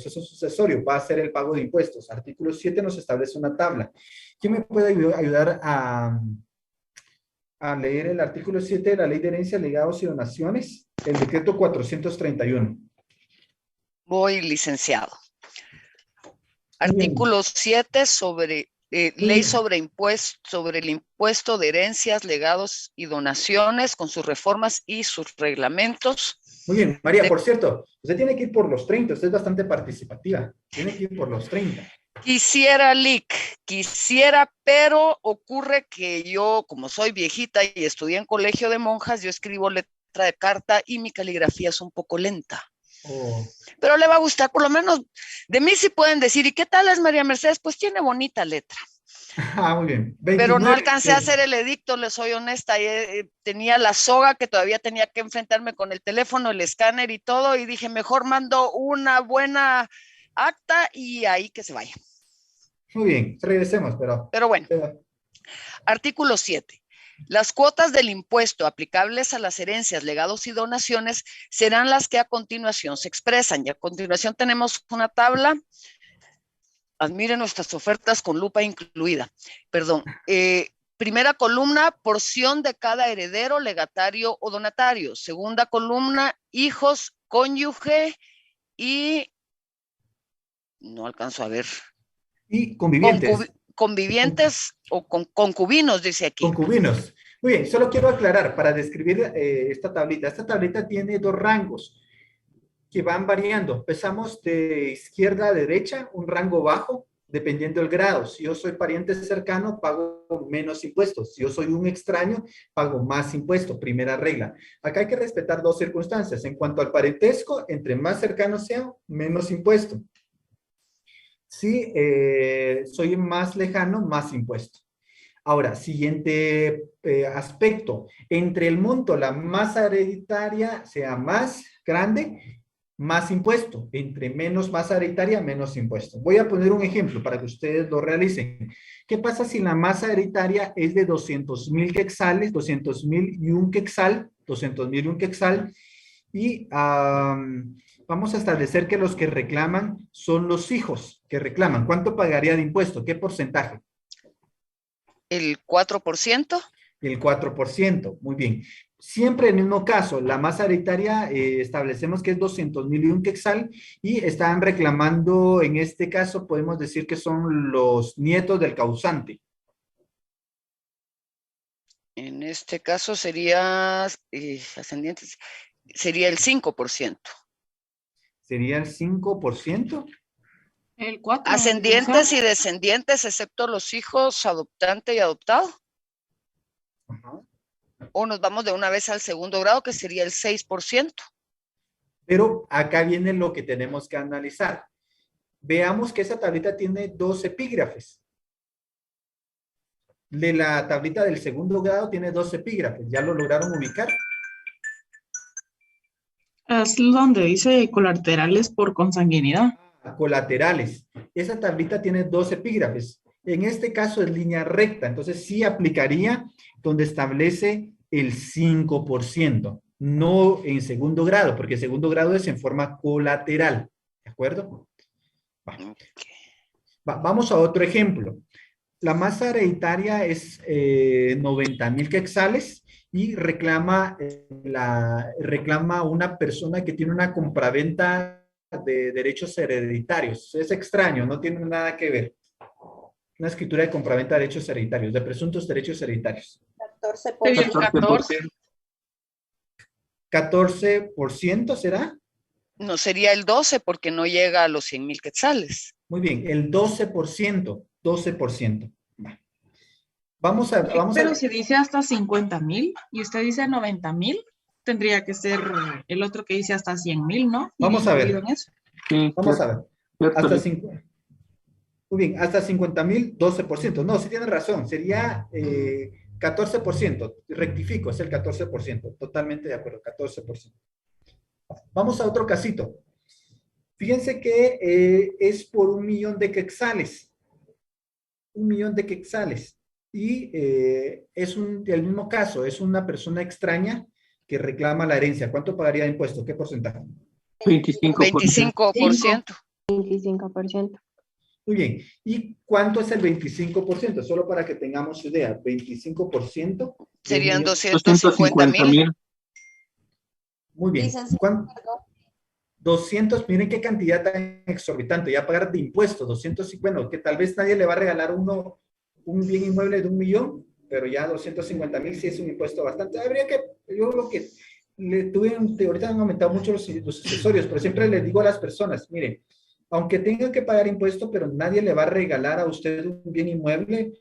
proceso sucesorio va a ser el pago de impuestos. Artículo 7 nos establece una tabla. ¿Quién me puede ayudar a leer el artículo 7 de la Ley de Herencia, Legados y Donaciones? El decreto 431. Voy, licenciado. Muy bien. Artículo 7 sobre Muy ley bien. sobre el impuesto de herencias, legados y donaciones, con sus reformas y sus reglamentos. Muy bien, María, por cierto, usted tiene que ir por los 30, usted es bastante participativa, tiene que ir por los 30. Quisiera, Lick, pero ocurre que yo, como soy viejita y estudié en colegio de monjas, yo escribo letra de carta y mi caligrafía es un poco lenta. Oh. Pero le va a gustar, por lo menos de mí sí pueden decir, ¿y qué tal es María Mercedes? Pues tiene bonita letra. Muy bien. Pero no 29. alcancé a hacer el edicto, le soy honesta, tenía la soga que todavía tenía que enfrentarme con el teléfono, el escáner y todo, y dije, mejor mando una buena acta y ahí que se vaya. Muy bien, regresemos, Pero bueno, artículo 7. Las cuotas del impuesto aplicables a las herencias, legados y donaciones serán las que a continuación se expresan. Y a continuación tenemos una tabla. Admire nuestras ofertas con lupa incluida. Perdón. Primera columna, porción de cada heredero, legatario o donatario. Segunda columna, hijos, cónyuge y... no alcanzo a ver. Y convivientes. Convivientes o concubinos, dice aquí. Concubinos. Muy bien, solo quiero aclarar para describir esta tablita. Esta tablita tiene dos rangos que van variando. Empezamos de izquierda a derecha, un rango bajo, dependiendo del grado. Si yo soy pariente cercano, pago menos impuestos. Si yo soy un extraño, pago más impuestos. Primera regla. Acá hay que respetar dos circunstancias. En cuanto al parentesco, entre más cercano sea, menos impuesto. Si soy más lejano, más impuesto. Ahora, siguiente aspecto. Entre el monto, la masa hereditaria sea más grande, más impuesto. Entre menos masa hereditaria, menos impuesto. Voy a poner un ejemplo para que ustedes lo realicen. ¿Qué pasa si la masa hereditaria es de 200,000 quetzales, 200,000 y un quetzal, 200,000 y un quetzal? Y vamos a establecer que los que reclaman son los hijos que reclaman. ¿Cuánto pagaría de impuesto? ¿Qué porcentaje? El 4%. El 4%, muy bien. Siempre en el mismo caso, la masa hereditaria establecemos que es 200,000 y un quetzal y están reclamando, en este caso podemos decir que son los nietos del causante. En este caso sería ascendientes, sería el 5%. ¿Sería el 5%? El 4. Ascendientes y descendientes, excepto los hijos, adoptante y adoptado. Ajá. O nos vamos de una vez al segundo grado, que sería el 6%. Pero acá viene lo que tenemos que analizar. Veamos que esa tablita tiene dos epígrafes. De la tablita del segundo grado tiene dos epígrafes. ¿Ya lo lograron ubicar? Es donde dice colaterales por consanguinidad. Colaterales. Esa tablita tiene dos epígrafes. En este caso es línea recta, entonces sí aplicaría donde establece el 5%, no en segundo grado, porque segundo grado es en forma colateral. ¿De acuerdo? Vamos a otro ejemplo. La masa hereditaria es 90,000 quetzales y reclama una persona que tiene una compraventa de derechos hereditarios. Es extraño, no tiene nada que ver. Una escritura de compraventa de derechos hereditarios, de presuntos derechos hereditarios. 14%. 14% ¿será? No, sería el 12 porque no llega a los 100,000 quetzales. Muy bien, el 12%. 12%. Vamos a... Pero si dice hasta 50,000 y usted dice 90,000, tendría que ser el otro que dice hasta 100,000, ¿no? Vamos a ver. En eso. Sí, Vamos a ver. Hasta 50. Muy bien, hasta 50,000, 12%. No, sí tiene razón, sería 14%. Rectifico, es el 14%. Totalmente de acuerdo, 14%. Vamos a otro casito. Fíjense que es por 1,000,000 de quetzales. 1,000,000 de quetzales. Y es el mismo caso, es una persona extraña que reclama la herencia. ¿Cuánto pagaría de impuesto? ¿Qué porcentaje? 25%. 25%. 25%. Muy bien. ¿Y cuánto es el 25%? Solo para que tengamos idea. 25% de un Serían millón. 250,000. Muy bien. Dicen, sí, ¿Cuánto? perdón. 200, miren qué cantidad tan exorbitante, ya pagar de impuestos, 200, bueno, que tal vez nadie le va a regalar uno un bien inmueble de 1 millón, pero ya 250,000 sí es un impuesto bastante. Habría que, yo lo que le tuve, ahorita han aumentado mucho los accesorios, pero siempre les digo a las personas, miren, aunque tengan que pagar impuesto, pero nadie le va a regalar a usted un bien inmueble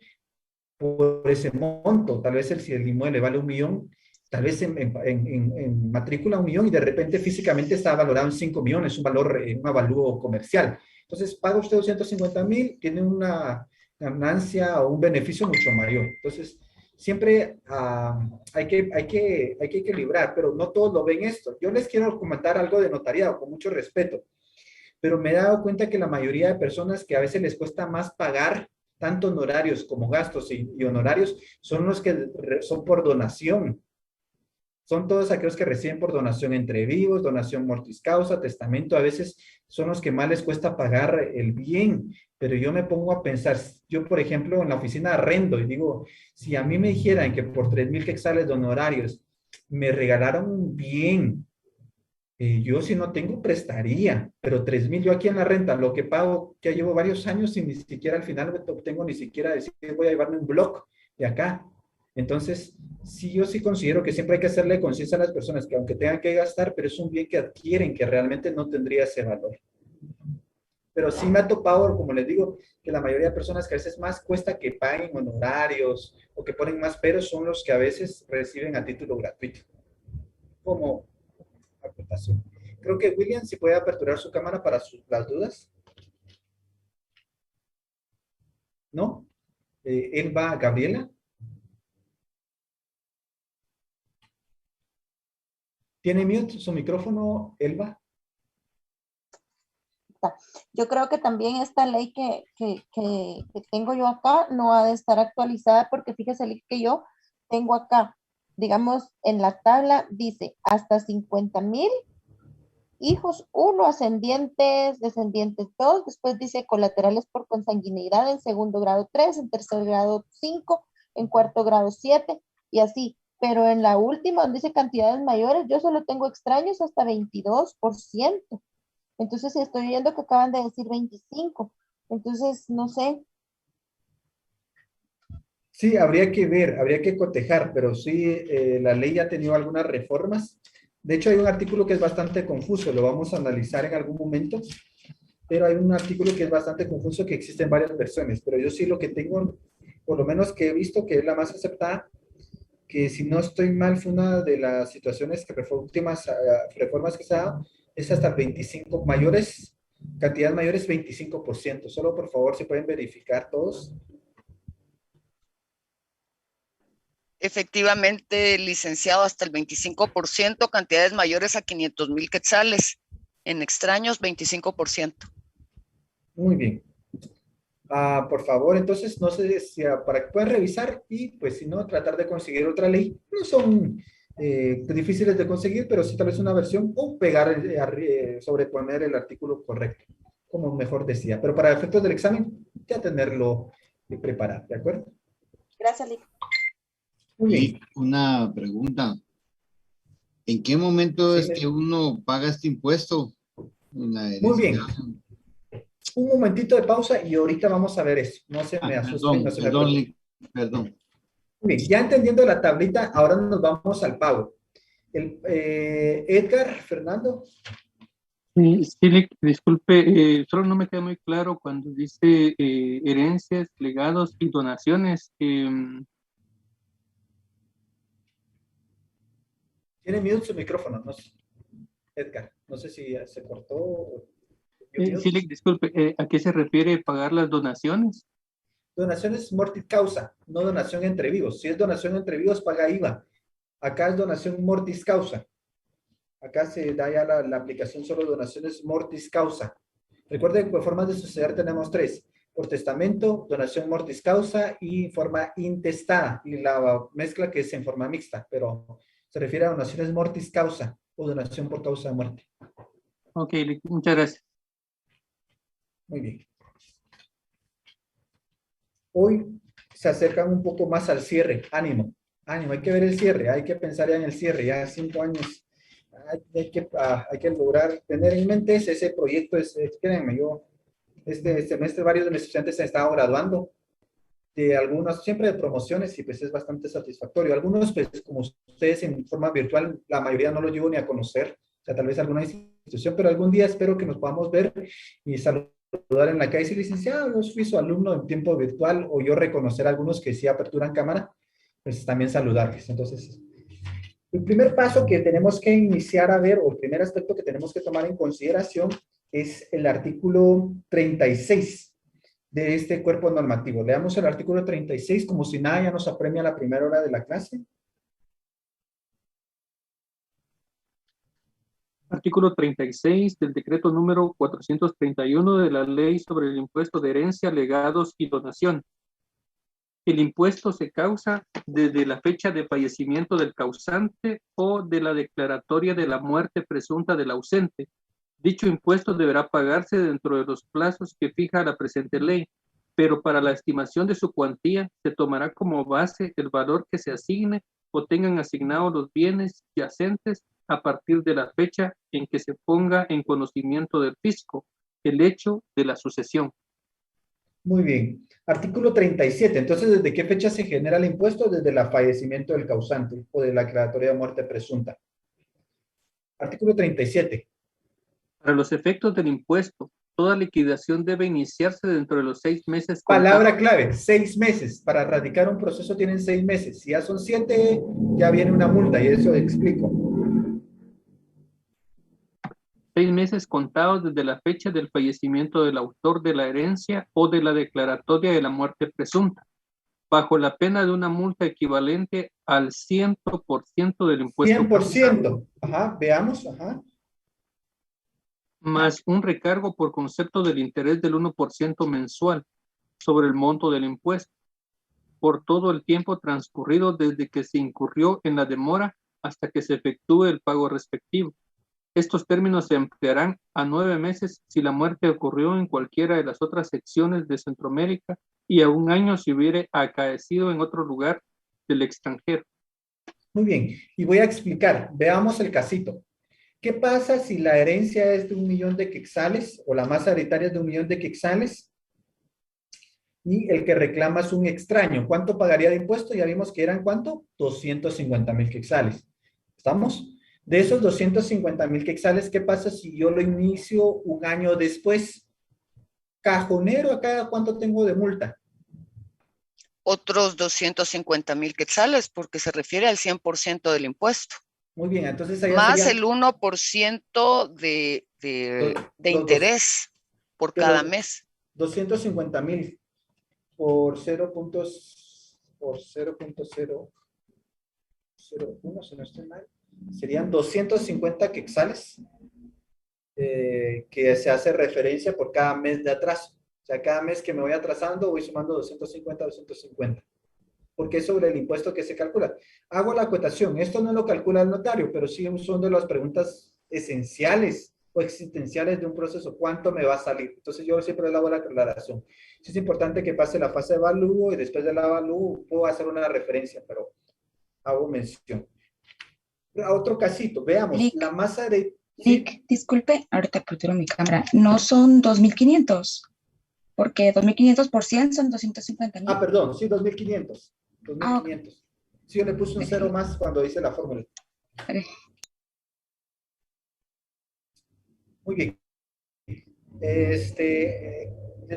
por ese monto. Tal vez si el inmueble vale 1 millón, tal vez en matrícula 1 millón y de repente físicamente está valorado en 5 millones, un valor, un avalúo comercial. Entonces, paga usted 250,000, tiene una ganancia o un beneficio mucho mayor. Entonces, siempre hay que equilibrar, pero no todos lo ven esto. Yo les quiero comentar algo de notariado, con mucho respeto, pero me he dado cuenta que la mayoría de personas que a veces les cuesta más pagar tanto honorarios como gastos y honorarios son los que son por donación. Son todos aquellos que reciben por donación entre vivos, donación mortis causa, testamento. A veces son los que más les cuesta pagar el bien. Pero yo me pongo a pensar, yo por ejemplo en la oficina arrendo y digo, si a mí me dijeran que por 3,000 quetzales de honorarios me regalaron un bien, yo si no tengo prestaría, pero 3,000 yo aquí en la renta, lo que pago, ya llevo varios años y ni siquiera al final obtengo ni siquiera decir voy a llevarme un blog de acá. Entonces, sí, yo sí considero que siempre hay que hacerle conciencia a las personas que aunque tengan que gastar, pero es un bien que adquieren que realmente no tendría ese valor. Pero sí me ha topado, como les digo, que la mayoría de personas que a veces más cuesta que paguen honorarios o que ponen más peros son los que a veces reciben a título gratuito. Como aportación. Creo que William, si puede aperturar su cámara para las dudas. ¿No? Elba Gabriela. ¿Tiene mute su micrófono, Elba? Yo creo que también esta ley que tengo yo acá no ha de estar actualizada porque fíjese que yo tengo acá, digamos, en la tabla dice hasta 50,000 hijos, 1, ascendientes, descendientes 2, después dice colaterales por consanguinidad, en segundo grado 3, en tercer grado 5, en cuarto grado 7 y así. Pero en la última, donde dice cantidades mayores, yo solo tengo extraños hasta 22%. Entonces estoy viendo que acaban de decir 25. Entonces, no sé. Sí, habría que ver, habría que cotejar, pero sí, la ley ha tenido algunas reformas. De hecho, hay un artículo que es bastante confuso, lo vamos a analizar en algún momento, pero hay un artículo que es bastante confuso, que existen varias versiones, pero yo sí lo que tengo, por lo menos que he visto que es la más aceptada, que si no estoy mal fue una de las situaciones que últimas reformas que se ha dado, es hasta el 25, mayores, cantidad mayores 25%. Solo por favor, si pueden verificar todos. Efectivamente, licenciado, hasta el 25%, cantidades mayores a 500,000 quetzales. En extraños, 25%. Muy bien. Por favor, entonces, no sé si para que puedan revisar y pues si no, tratar de conseguir otra ley. No son difíciles de conseguir, pero sí tal vez una versión o pegar, sobreponer el artículo correcto, como mejor decía. Pero para efectos del examen, ya tenerlo preparado, ¿de acuerdo? Gracias, Lick. Muy bien. Y una pregunta. ¿En qué momento Sí, es que uno paga este impuesto? En la muy bien. herencia. Un momentito de pausa y ahorita vamos a ver eso. No se me asusten, no se me preocupen. Perdón. Muy bien, ya entendiendo la tablita, ahora nos vamos al pago. Edgar, Fernando. Sí, disculpe, solo no me queda muy claro cuando dice herencias, legados y donaciones. Tiene mute su micrófono, no sé. Edgar, no sé si se cortó. Disculpe, ¿a qué se refiere pagar las donaciones? Donaciones mortis causa, no donación entre vivos. Si es donación entre vivos, paga IVA. Acá es donación mortis causa. Acá se da ya la aplicación solo donaciones mortis causa. Recuerden que por formas de suceder tenemos 3. Por testamento, donación mortis causa y forma intestada. Y la mezcla que es en forma mixta, pero se refiere a donaciones mortis causa o donación por causa de muerte. Ok, muchas gracias. Muy bien. Hoy se acercan un poco más al cierre. Ánimo, ánimo, hay que ver el cierre, hay que pensar ya en el cierre, ya 5 años. Hay que lograr tener en mente ese proyecto. Créanme, yo este semestre varios de mis estudiantes se han estado graduando de algunos, siempre de promociones, y pues es bastante satisfactorio. Algunos, pues como ustedes en forma virtual, la mayoría no los llevo ni a conocer, o sea, tal vez alguna institución, pero algún día espero que nos podamos ver y saludar en la calle y decir, licenciado, yo fui su alumno en tiempo virtual, o yo reconocer a algunos que sí aperturan cámara, pues también saludarles. Entonces, el primer paso que tenemos que iniciar a ver, o el primer aspecto que tenemos que tomar en consideración, es el artículo 36 de este cuerpo normativo. Leamos el artículo 36 como si nada ya nos apremia a la primera hora de la clase. Artículo 36 del decreto número 431 de la Ley sobre el Impuesto de Herencia, Legados y Donación. El impuesto se causa desde la fecha de fallecimiento del causante o de la declaratoria de la muerte presunta del ausente. Dicho impuesto deberá pagarse dentro de los plazos que fija la presente ley, pero para la estimación de su cuantía se tomará como base el valor que se asigne o tengan asignados los bienes yacentes a partir de la fecha en que se ponga en conocimiento del fisco el hecho de la sucesión. Muy bien. Artículo 37. Entonces, ¿desde qué fecha se genera el impuesto? Desde el fallecimiento del causante o de la declaratoria de muerte presunta. Artículo 37. Para los efectos del impuesto, toda liquidación debe iniciarse dentro de los 6 meses. Palabra clave, 6 meses. Para erradicar un proceso tienen 6 meses. Si ya son 7, ya viene una multa, y eso explico. 6 meses contados desde la fecha del fallecimiento del autor de la herencia o de la declaratoria de la muerte presunta, bajo la pena de una multa equivalente al 100% del impuesto 100%. Ajá, veamos, ajá. más un recargo por concepto del interés del 1% mensual sobre el monto del impuesto, por todo el tiempo transcurrido desde que se incurrió en la demora hasta que se efectúe el pago respectivo. Estos términos se ampliarán a 9 meses si la muerte ocurrió en cualquiera de las otras secciones de Centroamérica y a 1 año si hubiere acaecido en otro lugar del extranjero. Muy bien, y voy a explicar. Veamos el casito. ¿Qué pasa si la herencia es de 1.000.000 de quetzales o la masa hereditaria es de 1.000.000 de quetzales y el que reclama es un extraño? ¿Cuánto pagaría de impuesto? Ya vimos que eran ¿cuánto? 250.000 quetzales. ¿Estamos? De esos 250.000 quetzales, ¿qué pasa si yo lo inicio 1 año después? Cajonero, ¿acá cuánto tengo de multa? Otros 250,000 quetzales, porque se refiere al 100% del impuesto. Muy bien, entonces allá más sería, el 1% de interés por cada mes. 250.000 por 0.001, si no estoy mal, serían 250 quetzales que se hace referencia por cada mes de atraso. O sea, cada mes que me voy atrasando voy sumando 250, 250. Porque es sobre el impuesto que se calcula. Hago la acotación. Esto no lo calcula el notario, pero sí son de las preguntas esenciales o existenciales de un proceso. ¿Cuánto me va a salir? Entonces yo siempre le hago la aclaración. Sí es importante que pase la fase de evalúo y después de la evalúo puedo hacer una referencia, pero hago mención. A otro casito, veamos, Lick, la masa de... Lick, ¿sí? disculpe, ahorita apreturo mi cámara. No son 2.500, porque 2.500 por 100 son 250.000. Ah, perdón, sí, 2.500. Ah, ok. 2.500. Sí, yo le puse un cero más cuando hice la fórmula. Okay. Muy bien. Les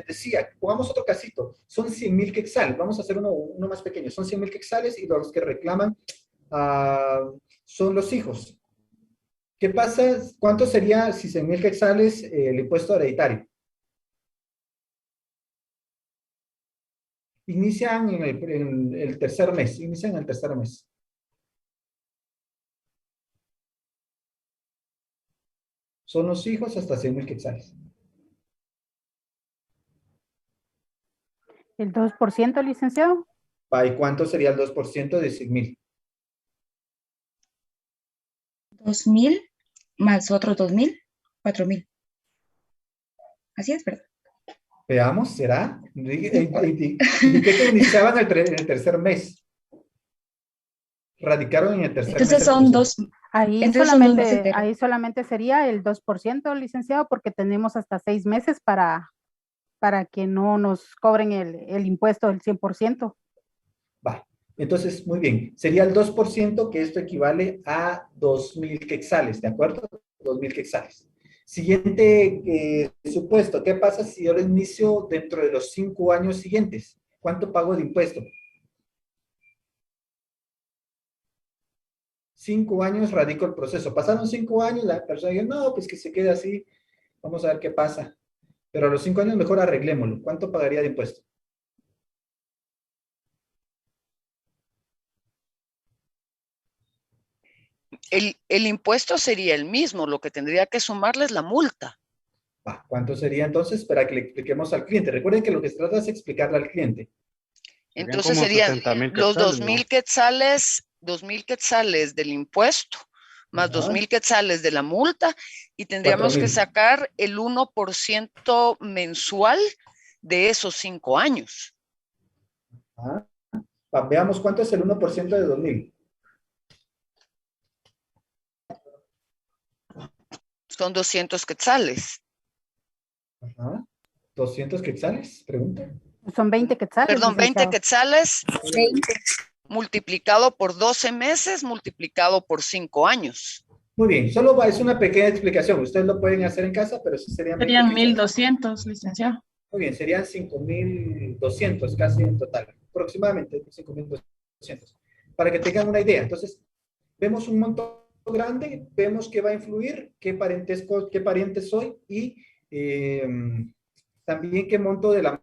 decía, pongamos otro casito. Son 100.000 quetzales. Vamos a hacer uno más pequeño. Son 100.000 quetzales y los que reclaman son los hijos. ¿Qué pasa? ¿Cuánto sería si 100.000 quetzales el impuesto hereditario? Inician en el tercer mes. Inician en el tercer mes. Son los hijos hasta 100.000 quetzales. ¿El 2%, licenciado? ¿Y cuánto sería el 2% de 100.000? 2.000 más otros 2.000, 4.000. Así es, ¿verdad? Veamos, ¿será? Indiqué que iniciaban en el tercer mes. Radicaron en el tercer mes. Entonces son dos. Ahí Entonces son 2 meses solamente, enteros. ahí solamente sería el 2%, licenciado, porque tenemos hasta 6 meses para que no nos cobren el impuesto del 100%. Va. Entonces, muy bien. Sería el 2%, que esto equivale a 2,000 quetzales, ¿de acuerdo? 2,000 quetzales. Siguiente supuesto. ¿Qué pasa si yo lo inicio dentro de los 5 años siguientes? ¿Cuánto pago de impuesto? 5 años radico el proceso. Pasaron 5 años, la persona dice, no, pues que se quede así. Vamos a ver qué pasa. Pero a los 5 años mejor arreglémoslo. ¿Cuánto pagaría de impuesto? El impuesto sería el mismo, lo que tendría que sumarle es la multa. Va, ¿cuánto sería entonces para que le expliquemos al cliente? Recuerden que lo que se trata es explicarle al cliente. Entonces serían los 2,000 quetzales, 2,000 quetzales del impuesto, más Ajá. 2,000 quetzales de la multa, y tendríamos 4,000. que sacar el 1% mensual de esos 5 años. Ajá. Va, veamos cuánto es el 1% de 2,000. Son 200 quetzales. Ajá. 200 quetzales, pregunta. Son 20 quetzales, Perdón, 20 licenciado. quetzales 20. multiplicado por 12 meses, multiplicado por 5 años. Muy bien, es una pequeña explicación. Ustedes lo pueden hacer en casa, pero sí serían 20 Serían quetzales. 1,200, licenciado. Muy bien, serían 5,200 casi en total. Aproximadamente 5,200. Para que tengan una idea. Entonces, vemos un monto grande, vemos que va a influir, qué pariente soy y también qué monto de la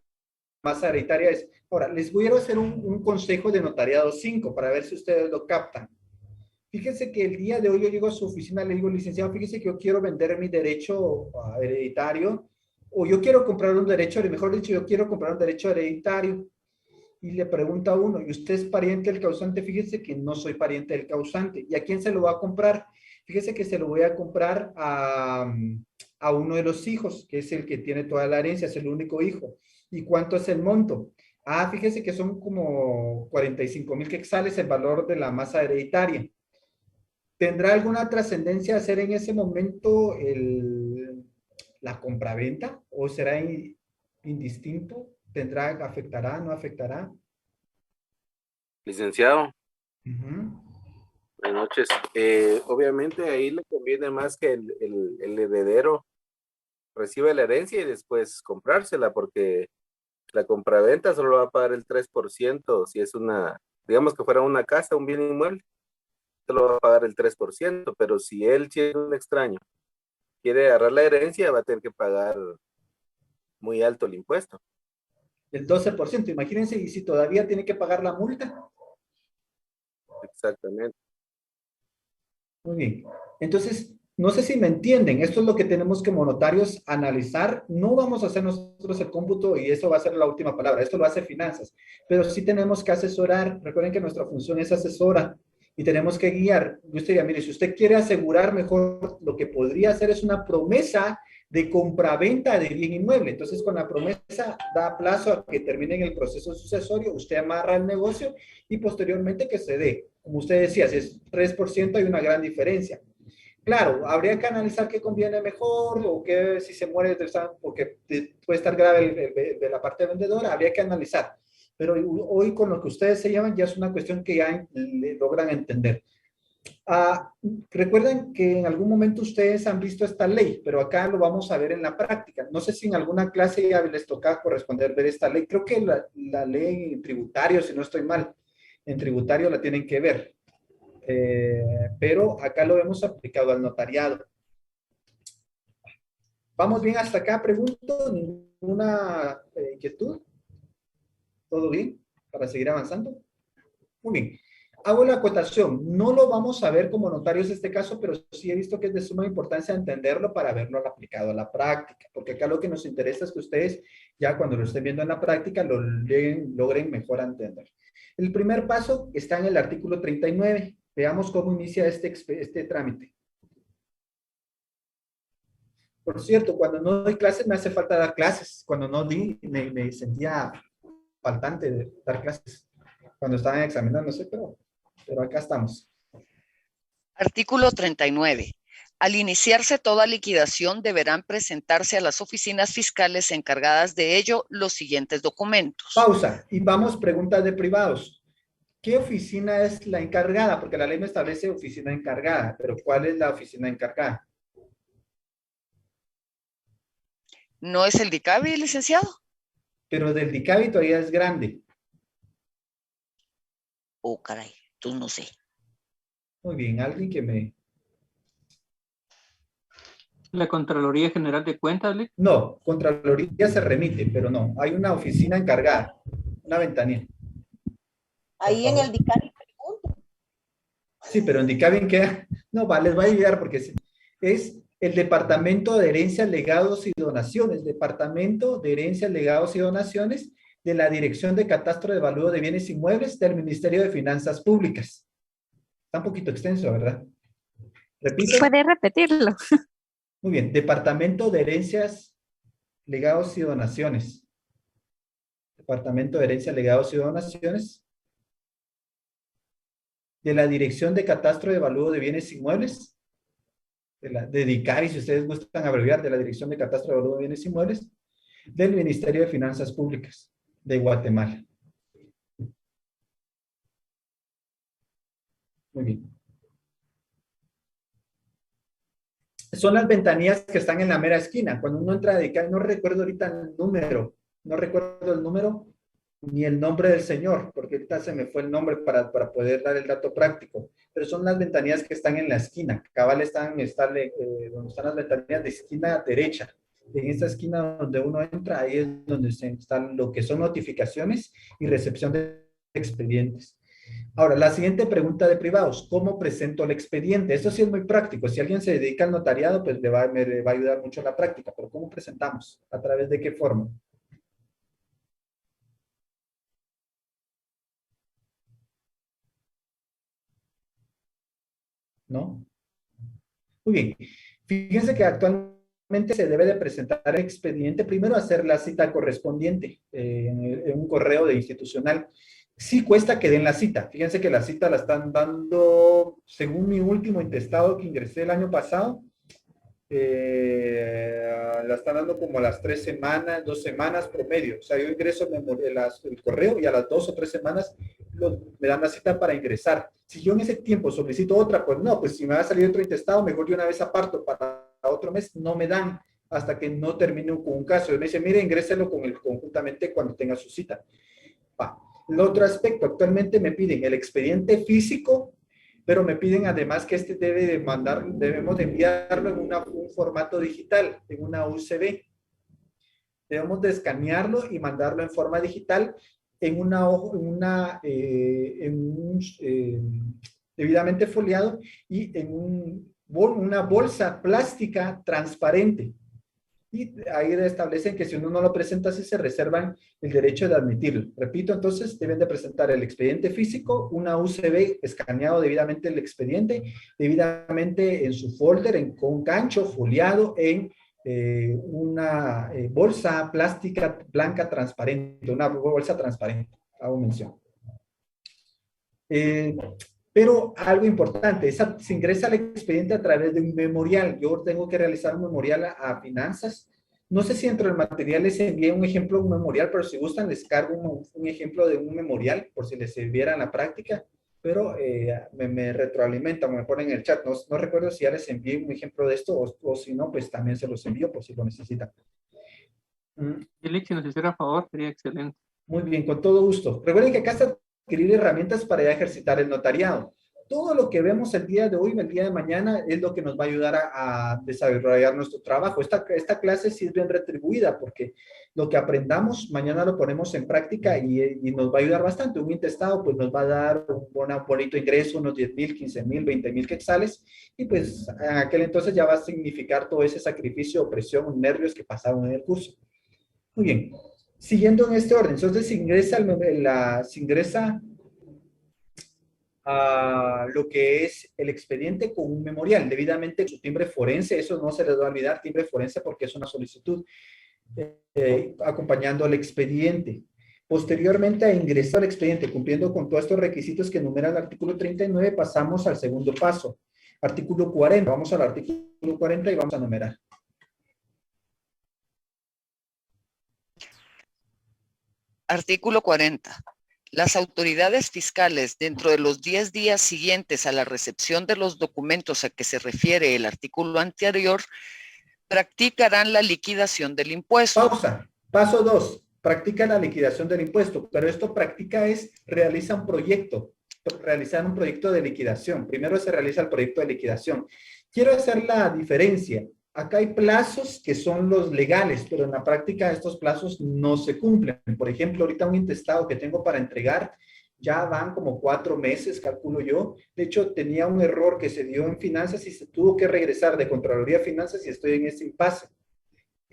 masa hereditaria es. Ahora, les voy a hacer un consejo de notariado 5 para ver si ustedes lo captan. Fíjense que el día de hoy yo llego a su oficina, le digo, licenciado, fíjese que yo quiero vender mi derecho hereditario, o yo quiero comprar un derecho, mejor dicho, yo quiero comprar un derecho hereditario. Y le pregunta a uno, ¿y usted es pariente del causante? Fíjese que no soy pariente del causante. ¿Y a quién se lo va a comprar? Fíjese que se lo voy a comprar a uno de los hijos, que es el que tiene toda la herencia, es el único hijo. ¿Y cuánto es el monto? Ah, fíjese que son como 45,000 quetzales el valor de la masa hereditaria. ¿Tendrá alguna trascendencia hacer en ese momento la compraventa? ¿O será indistinto? ¿Afectará, no afectará? Licenciado, Uh-huh. buenas noches. Obviamente ahí le conviene más que el heredero reciba la herencia y después comprársela, porque la compraventa solo va a pagar el 3%. Si es digamos que fuera una casa, un bien inmueble, solo va a pagar el 3%, pero si él, siendo un extraño, quiere agarrar la herencia, va a tener que pagar muy alto el impuesto. El 12%, imagínense, y si todavía tiene que pagar la multa. Exactamente. Muy bien. Entonces, no sé si me entienden. Esto es lo que tenemos como notarios analizar. No vamos a hacer nosotros el cómputo y eso va a ser la última palabra. Esto lo hace finanzas. Pero sí tenemos que asesorar. Recuerden que nuestra función es asesora y tenemos que guiar. Yo usted diga, mire, si usted quiere asegurar mejor, lo que podría hacer es una promesa de compraventa de bien inmueble. Entonces, con la promesa da plazo a que terminen el proceso sucesorio, usted amarra el negocio y posteriormente que se dé. Como usted decía, si es 3% hay una gran diferencia. Claro, habría que analizar qué conviene mejor o qué si se muere porque puede estar grave de la parte vendedora, habría que analizar. Pero hoy con lo que ustedes se llevan ya es una cuestión que ya logran entender. Recuerden que en algún momento ustedes han visto esta ley, pero acá lo vamos a ver en la práctica. No sé si en alguna clase ya les toca corresponder ver esta ley. Creo que la ley en tributario, si no estoy mal, en tributario la tienen que ver. Pero acá lo hemos aplicado al notariado. ¿Vamos bien hasta acá? Pregunto, ¿ninguna inquietud? ¿Todo bien para seguir avanzando? Muy bien. Hago la acotación. No lo vamos a ver como notarios este caso, pero sí he visto que es de suma importancia entenderlo para verlo aplicado a la práctica, porque acá lo que nos interesa es que ustedes ya cuando lo estén viendo en la práctica lo logren mejor entender. El primer paso está en el artículo 39. Veamos cómo inicia este trámite. Por cierto, cuando no doy clases me hace falta dar clases. Cuando no di, me sentía faltante de dar clases. Cuando estaban examinando, no sé, pero acá estamos. Artículo 39. Al iniciarse toda liquidación, deberán presentarse a las oficinas fiscales encargadas de ello los siguientes documentos. Pausa. Y vamos, preguntas de privados. ¿Qué oficina es la encargada? Porque la ley me establece oficina encargada, pero ¿cuál es la oficina encargada? ¿No es el DICABI, licenciado? Pero del DICABI todavía es grande. Oh, caray, tú no sé. Muy bien, alguien que me... ¿La Contraloría General de Cuentas, Lic? No, Contraloría se remite, pero no. Hay una oficina encargada, una ventanilla. Ahí en el DICABI pregunto. Sí, pero en DICABI queda... No, les va a ayudar porque es el Departamento de Herencias, Legados y Donaciones. Departamento de Herencias, Legados y Donaciones de la Dirección de Catastro de Evalúo de Bienes Inmuebles del Ministerio de Finanzas Públicas. Está un poquito extenso, ¿verdad? Repito. ¿Puede repetirlo? Muy bien. Departamento de Herencias, Legados y Donaciones. Departamento de Herencias, Legados y Donaciones de la Dirección de Catastro de Evalúo de Bienes Inmuebles, de DICABI, si ustedes gustan abreviar, de la Dirección de Catastro de Evalúo de Bienes Inmuebles, del Ministerio de Finanzas Públicas de Guatemala. Muy bien. Son las ventanillas que están en la mera esquina. Cuando uno entra a DICABI, no recuerdo ahorita el número, ni el nombre del señor, porque ahorita se me fue el nombre para poder dar el dato práctico, pero son las ventanillas que están en la esquina, cabal donde están las ventanillas de esquina derecha. En esta esquina donde uno entra, ahí es donde están lo que son notificaciones y recepción de expedientes. Ahora, la siguiente pregunta de privados, ¿cómo presento el expediente? Esto sí es muy práctico. Si alguien se dedica al notariado, pues me va a ayudar mucho la práctica, pero ¿cómo presentamos? ¿A través de qué forma? ¿No? Muy bien. Fíjense que actualmente se debe de presentar el expediente, primero hacer la cita correspondiente en un correo de institucional. Sí cuesta que den la cita. Fíjense que la cita la están dando, según mi último intestado que ingresé el año pasado, la están dando como a las 3 semanas, 2 semanas promedio. O sea, yo ingreso el correo y a las 2 o 3 semanas me dan la cita para ingresar. Si yo en ese tiempo solicito otra, pues no, pues si me va a salir otro intestado, mejor de una vez aparto para otro mes, no me dan hasta que no termine con un caso. Y me dice, mire, ingréselo conjuntamente cuando tenga su cita. El otro aspecto, actualmente me piden el expediente físico, pero me piden además que debemos de enviarlo en un formato digital, en una UCB. Debemos de escanearlo y mandarlo en forma digital debidamente foliado y en una bolsa plástica transparente. Y ahí establecen que si uno no lo presenta así, se reservan el derecho de admitirlo. Repito, entonces deben de presentar el expediente físico, una UCB escaneado debidamente el expediente, debidamente en su folder, con gancho foliado en una bolsa plástica blanca transparente, una bolsa transparente, hago mención. Pero algo importante, se ingresa al expediente a través de un memorial. Yo tengo que realizar un memorial a finanzas. No sé si dentro del material les envié un ejemplo de un memorial, pero si gustan les cargo un ejemplo de un memorial por si les sirviera en la práctica, pero me retroalimentan, me ponen en el chat. No recuerdo si ya les envié un ejemplo de esto o si no, pues también se los envío por si lo necesitan. Elic, si nos hiciera favor, sería excelente. Muy bien, con todo gusto. Recuerden que acá está adquirir herramientas para ya ejercitar el notariado. Todo lo que vemos el día de hoy, el día de mañana, es lo que nos va a ayudar a desarrollar nuestro trabajo. Esta clase sí es bien retribuida porque lo que aprendamos, mañana lo ponemos en práctica y nos va a ayudar bastante. Un intestado pues nos va a dar un bonito ingreso, unos 10,000, 15,000, 20,000 quetzales y pues en aquel entonces ya va a significar todo ese sacrificio, opresión, nervios que pasaron en el curso. Muy bien. Siguiendo en este orden, entonces se ingresa a lo que es el expediente con un memorial, debidamente su timbre forense, eso no se les va a olvidar, timbre forense porque es una solicitud, acompañando al expediente. Posteriormente a ingresar al expediente, cumpliendo con todos estos requisitos que enumera el artículo 39, pasamos al segundo paso. Artículo 40, vamos al artículo 40 y vamos a numerar. Artículo 40. Las autoridades fiscales, dentro de los 10 días siguientes a la recepción de los documentos a que se refiere el artículo anterior, practicarán la liquidación del impuesto. Pausa. Paso 2. Practica la liquidación del impuesto, pero esto practica es, realiza un proyecto, realizar un proyecto de liquidación. Primero se realiza el proyecto de liquidación. Quiero hacer la diferencia. Acá hay plazos que son los legales, pero en la práctica estos plazos no se cumplen. Por ejemplo, ahorita un intestado que tengo para entregar, ya van como 4 meses, calculo yo. De hecho, tenía un error que se dio en finanzas y se tuvo que regresar de Contraloría de Finanzas y estoy en este impasse.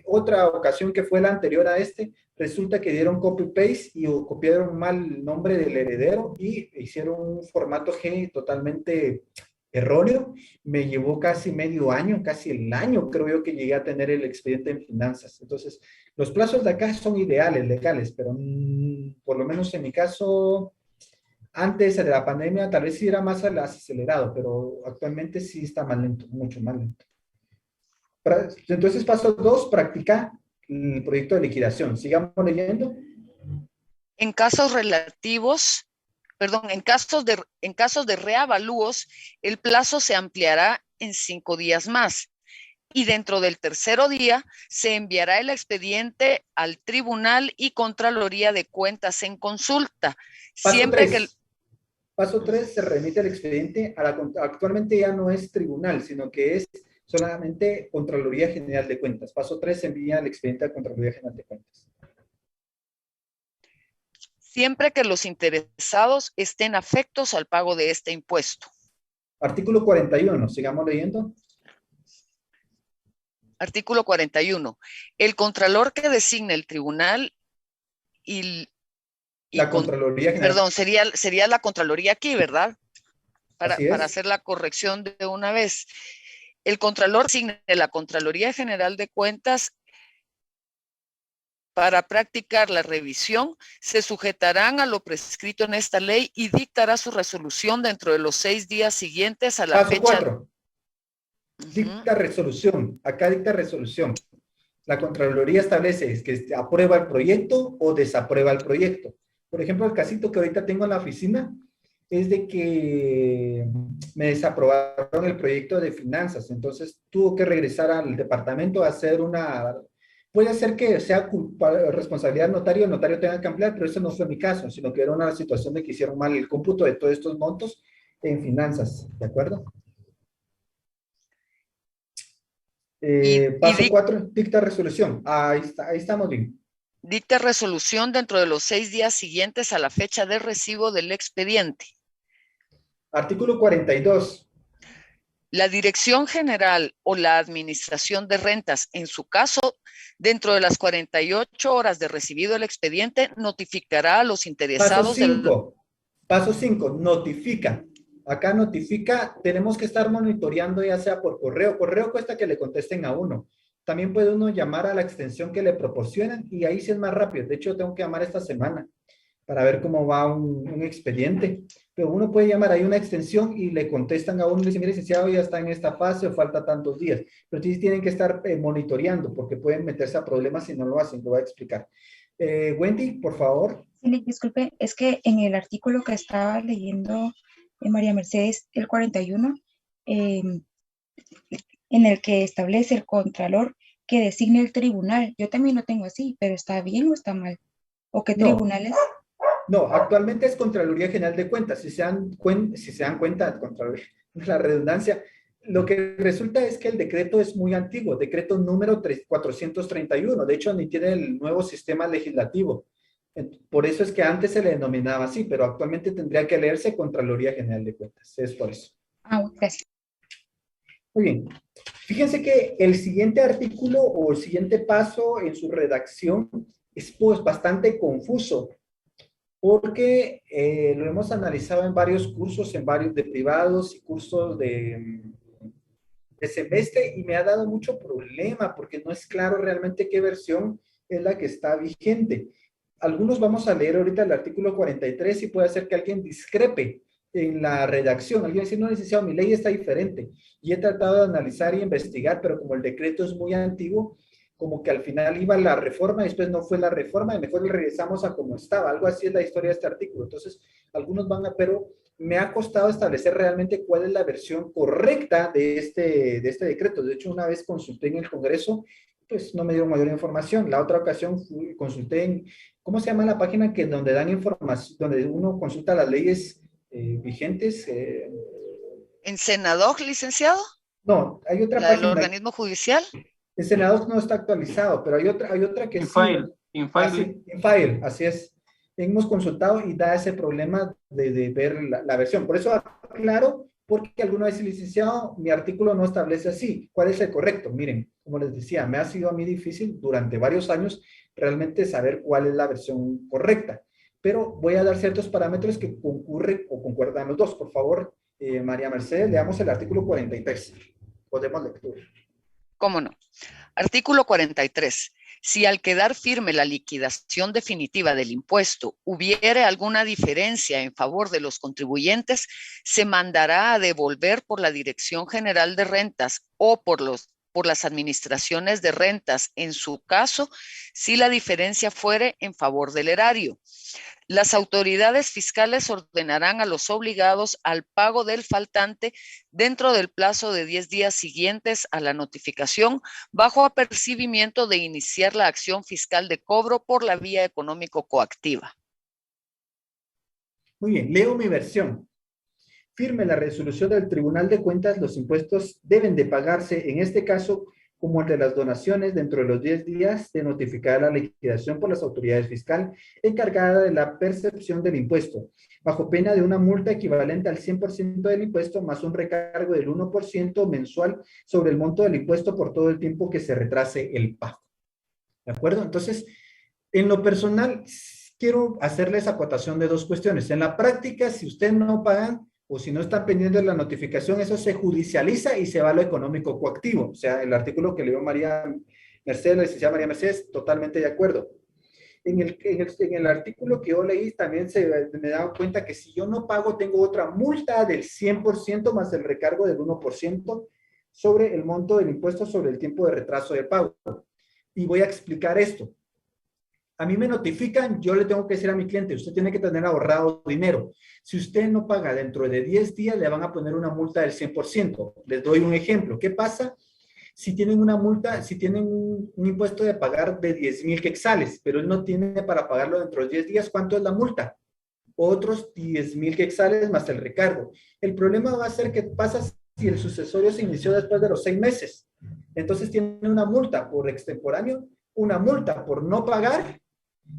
Otra ocasión que fue la anterior a este, resulta que dieron copy-paste y copiaron mal el nombre del heredero y hicieron un formato G totalmente erróneo. Me llevó casi medio año, casi el año creo yo que llegué a tener el expediente en finanzas. Entonces, los plazos de acá son ideales, legales, pero por lo menos en mi caso, antes de la pandemia tal vez sí era más acelerado, pero actualmente sí está más lento, mucho más lento. Entonces, paso 2, practica el proyecto de liquidación. Sigamos leyendo. En casos relativos, en casos de reavalúos, el plazo se ampliará en 5 días más. Y dentro del tercero día se enviará el expediente al Tribunal y Contraloría de Cuentas en consulta. Paso 3, se remite el expediente a actualmente ya no es tribunal, sino que es solamente Contraloría General de Cuentas. Paso 3, se envía el expediente a Contraloría General de Cuentas. Siempre que los interesados estén afectos al pago de este impuesto. Artículo 41, sigamos leyendo. Artículo 41. El contralor que designe el tribunal la Contraloría General. Perdón, sería la Contraloría aquí, ¿verdad? Para hacer la corrección de una vez. El contralor designe la Contraloría General de Cuentas para practicar la revisión, se sujetarán a lo prescrito en esta ley y dictará su resolución dentro de los 6 días siguientes a la Paso fecha. 4. Dicta resolución. Acá dicta resolución. La Contraloría establece que aprueba el proyecto o desaprueba el proyecto. Por ejemplo, el casito que ahorita tengo en la oficina es de que me desaprobaron el proyecto de finanzas. Entonces, tuvo que regresar al departamento a hacer una... Puede ser que sea responsabilidad del notario, el notario tenga que ampliar, pero eso no fue mi caso, sino que era una situación de que hicieron mal el cómputo de todos estos montos en finanzas, ¿de acuerdo? Paso 4, dicta resolución. Ahí estamos bien. Dicta resolución dentro de los 6 días siguientes a la fecha de recibo del expediente. Artículo 42. La Dirección General o la Administración de Rentas, en su caso, dentro de las 48 horas de recibido el expediente, notificará a los interesados. Paso 5, notifica. Acá notifica, tenemos que estar monitoreando ya sea por correo. Correo cuesta que le contesten a uno. También puede uno llamar a la extensión que le proporcionan y ahí sí es más rápido. De hecho, tengo que llamar esta semana para ver cómo va un expediente. Pero uno puede llamar ahí una extensión y le contestan a uno y le dicen, mire, licenciado, ya está en esta fase o falta tantos días. Pero sí tienen que estar monitoreando porque pueden meterse a problemas si no lo hacen. Lo voy a explicar. Wendy, por favor. Sí, disculpe, es que en el artículo que estaba leyendo María Mercedes, el 41, en el que establece el contralor que designe el tribunal. Yo también lo tengo así, pero ¿está bien o está mal? ¿O qué tribunales? No, actualmente es Contraloría General de Cuentas. Si se dan cuenta, la redundancia, lo que resulta es que el decreto es muy antiguo, decreto número 431. De hecho, ni tiene el nuevo sistema legislativo. Por eso es que antes se le denominaba así, pero actualmente tendría que leerse Contraloría General de Cuentas. Es por eso. Gracias. Muy bien. Fíjense que el siguiente artículo o el siguiente paso en su redacción es pues bastante confuso, porque lo hemos analizado en varios cursos, en varios de privados y cursos de semestre, y me ha dado mucho problema porque no es claro realmente qué versión es la que está vigente. Algunos vamos a leer ahorita el artículo 43 y puede ser que alguien discrepe en la redacción. Alguien dice, no, licenciado, mi ley está diferente. Y he tratado de analizar y investigar, pero como el decreto es muy antiguo, como que al final iba la reforma, y después no fue la reforma, y mejor regresamos a como estaba. Algo así es la historia de este artículo. Entonces, algunos van a, pero me ha costado establecer realmente cuál es la versión correcta de este decreto. De hecho, una vez consulté en el Congreso, pues no me dieron mayor información. La otra ocasión consulté en, ¿cómo se llama la página que donde dan información, donde uno consulta las leyes vigentes? ¿En Senador, licenciado? No, hay otra ¿La del página. organismo judicial? El Senado no está actualizado, pero hay otra que InFile, sí. InFile. InFile, así es. Hemos consultado y da ese problema de ver la versión. Por eso aclaro, porque alguna vez, licenciado, mi artículo no establece así. ¿Cuál es el correcto? Miren, como les decía, me ha sido a mí difícil durante varios años realmente saber cuál es la versión correcta. Pero voy a dar ciertos parámetros que concurren o concuerdan los dos. Por favor, María Mercedes, leamos el artículo 43. Podemos lectura. ¿Cómo no? Artículo 43. Si al quedar firme la liquidación definitiva del impuesto hubiere alguna diferencia en favor de los contribuyentes, se mandará a devolver por la Dirección General de Rentas o por las administraciones de rentas, en su caso, si la diferencia fuere en favor del erario. Las autoridades fiscales ordenarán a los obligados al pago del faltante dentro del plazo de 10 días siguientes a la notificación, bajo apercibimiento de iniciar la acción fiscal de cobro por la vía económico-coactiva. Muy bien, leo mi versión. Firme la resolución del Tribunal de Cuentas, los impuestos deben de pagarse, en este caso, como el de las donaciones, dentro de los 10 días de notificar la liquidación por las autoridades fiscales encargadas de la percepción del impuesto, bajo pena de una multa equivalente al 100% del impuesto, más un recargo del 1% mensual sobre el monto del impuesto por todo el tiempo que se retrase el pago. ¿De acuerdo? Entonces, en lo personal, quiero hacerles acotación de dos cuestiones. En la práctica, si ustedes no pagan, o si no están pendientes de la notificación, eso se judicializa y se va a lo económico coactivo. O sea, el artículo que leyó María Mercedes, la licenciada María Mercedes, totalmente de acuerdo. En el artículo que yo leí también me he dado cuenta que si yo no pago, tengo otra multa del 100% más el recargo del 1% sobre el monto del impuesto sobre el tiempo de retraso de pago. Y voy a explicar esto. A mí me notifican, yo le tengo que decir a mi cliente, usted tiene que tener ahorrado dinero. Si usted no paga dentro de 10 días, le van a poner una multa del 100%. Les doy un ejemplo. ¿Qué pasa si tienen una multa, si tienen un impuesto de pagar de 10,000 quetzales, pero él no tiene para pagarlo dentro de 10 días? ¿Cuánto es la multa? Otros 10,000 quetzales más el recargo. El problema va a ser que pasa si el sucesorio se inició después de los 6 meses. Entonces tiene una multa por extemporáneo, una multa por no pagar,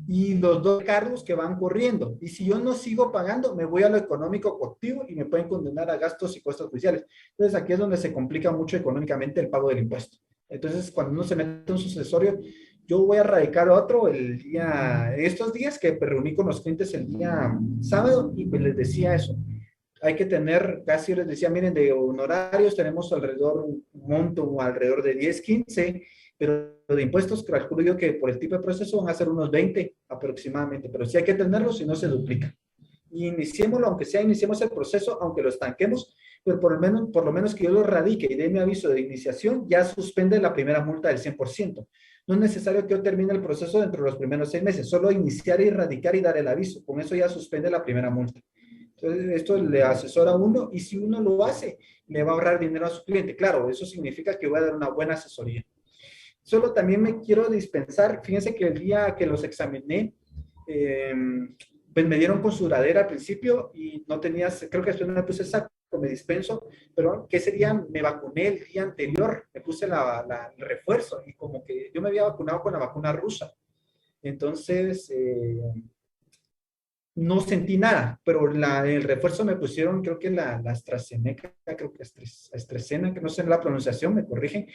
y los dos cargos que van corriendo. Y si yo no sigo pagando, me voy a lo económico coactivo y me pueden condenar a gastos y costos judiciales. Entonces aquí es donde se complica mucho económicamente el pago del impuesto. Entonces cuando uno se mete un sucesorio, yo voy a radicar otro estos días que me reuní con los clientes el día sábado y pues les decía eso. Hay que tener, casi les decía, miren, de honorarios tenemos alrededor, un monto alrededor de 10, 15, pero de impuestos calculo yo que por el tipo de proceso van a ser unos 20 aproximadamente, pero sí hay que tenerlos si no se duplica. Y iniciémoslo, aunque sea, iniciemos el proceso, aunque lo estanquemos, pero por lo menos que yo lo radique y dé mi aviso de iniciación, ya suspende la primera multa del 100%. No es necesario que yo termine el proceso dentro de los primeros 6 meses, solo iniciar y radicar y dar el aviso. Con eso ya suspende la primera multa. Entonces, esto le asesora a uno y si uno lo hace, le va a ahorrar dinero a su cliente. Claro, eso significa que voy a dar una buena asesoría. Solo también me quiero dispensar, fíjense que el día que los examiné, pues me dieron con sudadera al principio y no tenía, creo que después me puse saco, me dispenso, pero ¿qué sería? Me vacuné el día anterior, me puse el refuerzo y como que yo me había vacunado con la vacuna rusa. Entonces, no sentí nada, pero el refuerzo me pusieron, creo que la AstraZeneca, creo que AstraZeneca, que no sé la pronunciación, me corrigen,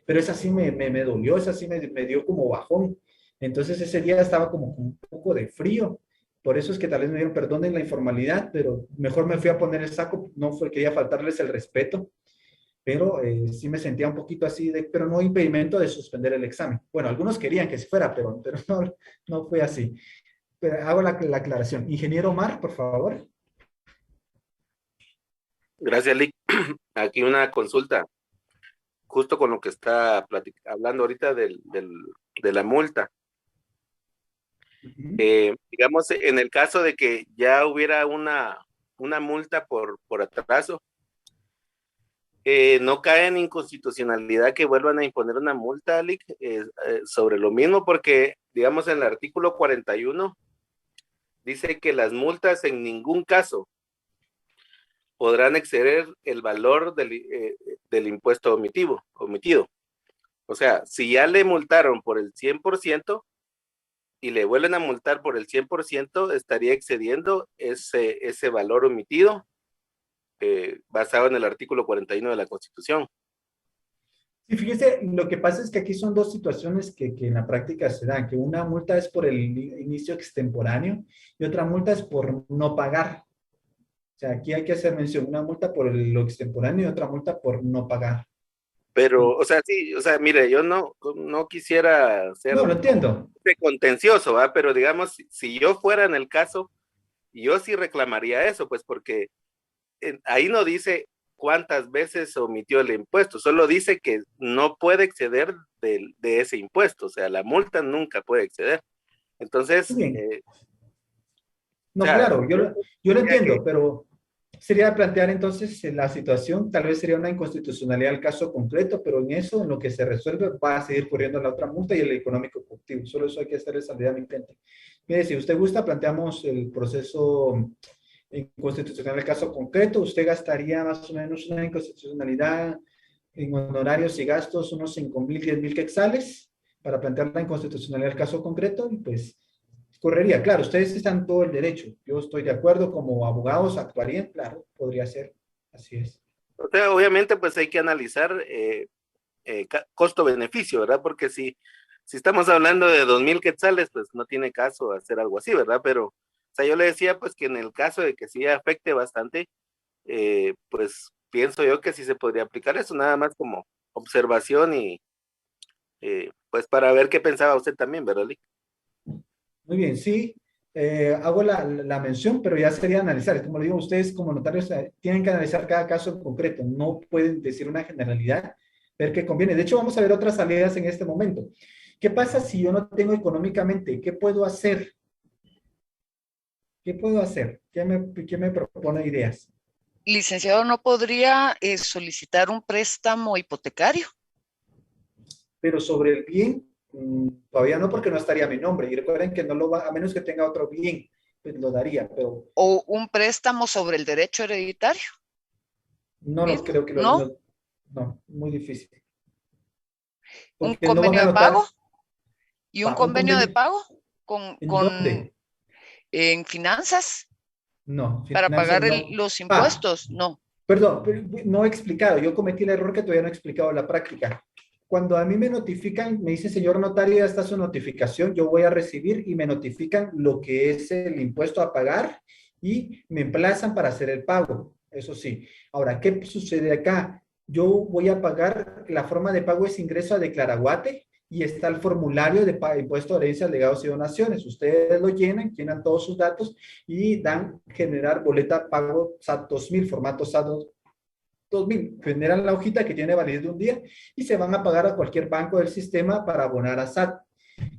pero esa sí me dolió, esa sí me dio como bajón. Entonces ese día estaba como con un poco de frío Por eso es que tal vez me dieron perdón en la informalidad, pero mejor me fui a poner el saco, no fue quería faltarles el respeto, pero sí me sentía un poquito así, pero no impedimento de suspender el examen. Bueno, algunos querían que se fuera, pero no, no fue así. Pero hago la aclaración. Ingeniero Omar, por favor. Gracias, Lick. Aquí una consulta, justo con lo que está hablando ahorita de la multa. Digamos, en el caso de que ya hubiera una multa por atraso, no cae en inconstitucionalidad que vuelvan a imponer una multa, Lick, sobre lo mismo, porque, digamos, en el artículo 41 dice que las multas en ningún caso podrán exceder el valor del impuesto omitido. O sea, si ya le multaron por el 100% y le vuelven a multar por el 100%, estaría excediendo ese valor omitido basado en el artículo 41 de la Constitución. Sí, fíjese, lo que pasa es que aquí son dos situaciones que en la práctica se dan, que una multa es por el inicio extemporáneo y otra multa es por no pagar. O sea, aquí hay que hacer mención, una multa por lo extemporáneo y otra multa por no pagar. Pero, o sea, sí, o sea, mire, yo no quisiera ser No, lo entiendo. de contencioso, ¿va? Pero digamos, si yo fuera en el caso, yo sí reclamaría eso, pues porque ahí no dice cuántas veces omitió el impuesto, solo dice que no puede exceder de ese impuesto, o sea, la multa nunca puede exceder. Entonces, no, o sea, claro, yo lo entiendo, pero sería plantear entonces la situación, tal vez sería una inconstitucionalidad el caso concreto, pero en eso, en lo que se resuelve, va a seguir corriendo la otra multa y el económico coactivo. Solo eso hay que hacerle salida a mi cliente. Mire, si usted gusta, planteamos el proceso inconstitucional el caso concreto. Usted gastaría más o menos una inconstitucionalidad en honorarios y gastos unos 5,000, 10,000 quetzales para plantear la inconstitucionalidad del caso concreto y pues correría. Claro, ustedes están todo el derecho. Yo estoy de acuerdo, como abogados actuarían, claro, podría ser. Así es. O sea, obviamente pues hay que analizar costo-beneficio, ¿verdad? Porque si estamos hablando de 2,000 quetzales, pues no tiene caso hacer algo así, ¿verdad? Pero, o sea, yo le decía pues que en el caso de que sí afecte bastante, pues pienso yo que sí se podría aplicar eso, nada más como observación y pues para ver qué pensaba usted también, ¿verdad, Lick? Muy bien, sí. Hago la mención, pero ya sería analizar. Como le digo, ustedes como notarios tienen que analizar cada caso en concreto. No pueden decir una generalidad, ver qué conviene. De hecho, vamos a ver otras salidas en este momento. ¿Qué pasa si yo no tengo económicamente? ¿Qué puedo hacer? ¿Qué puedo hacer? ¿Qué me propone ideas? Licenciado, ¿no podría solicitar un préstamo hipotecario? Pero sobre el bien, todavía no, porque no estaría mi nombre. Y recuerden que no lo va, a menos que tenga otro bien, pues lo daría, pero... ¿O un préstamo sobre el derecho hereditario? No lo creo que lo... ¿No? No, muy difícil. ¿Un Porque no van convenio a de notar... pago? ¿Y un convenio de pago? ¿En dónde? ¿En finanzas? No. ¿Para pagar no. los impuestos? No. Perdón, no he explicado. Yo cometí el error que todavía no he explicado en la práctica. Cuando a mí me notifican, me dice, señor notario, ya está su notificación, yo voy a recibir y me notifican lo que es el impuesto a pagar y me emplazan para hacer el pago. Eso sí. Ahora, ¿qué sucede acá? Yo voy a pagar, la forma de pago es ingreso a Declaraguate y está el formulario de impuesto de herencias, legados y donaciones. Ustedes lo llenan todos sus datos y dan generar boleta pago SAT 2000, formato SAT 2000. Generan la hojita que tiene validez de un día y se van a pagar a cualquier banco del sistema para abonar a SAT.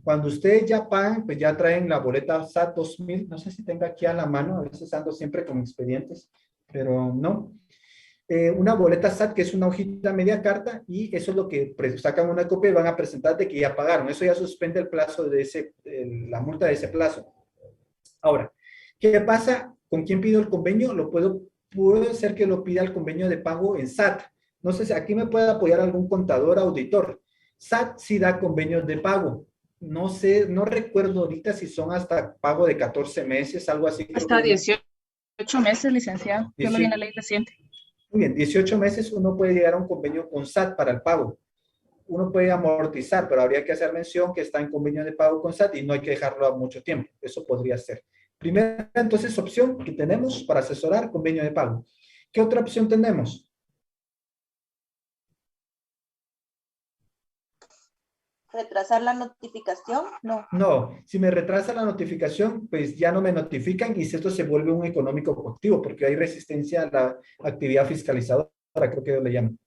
Cuando ustedes ya pagan, pues ya traen la boleta SAT 2000. No sé si tenga aquí a la mano, a veces ando siempre con expedientes, pero no. Una boleta SAT que es una hojita media carta y eso es lo que sacan una copia y van a presentar de que ya pagaron. Eso ya suspende el plazo de la multa de ese plazo. Ahora, ¿qué pasa? ¿Con quién pido el convenio? Puede ser que lo pida el convenio de pago en SAT. No sé si aquí me puede apoyar algún contador, auditor. SAT sí da convenios de pago. No sé, no recuerdo ahorita si son hasta pago de 14 meses, algo así. Hasta 18 meses, licenciado. Yo lo vi en la ley reciente. Muy bien, 18 meses uno puede llegar a un convenio con SAT para el pago. Uno puede amortizar, pero habría que hacer mención que está en convenio de pago con SAT y no hay que dejarlo a mucho tiempo. Eso podría ser. Primera, entonces, opción que tenemos para asesorar, convenio de pago. ¿Qué otra opción tenemos? ¿Retrasar la notificación? No. No, si me retrasa la notificación, pues ya no me notifican y esto se vuelve un económico coactivo porque hay resistencia a la actividad fiscalizadora, creo que le llaman.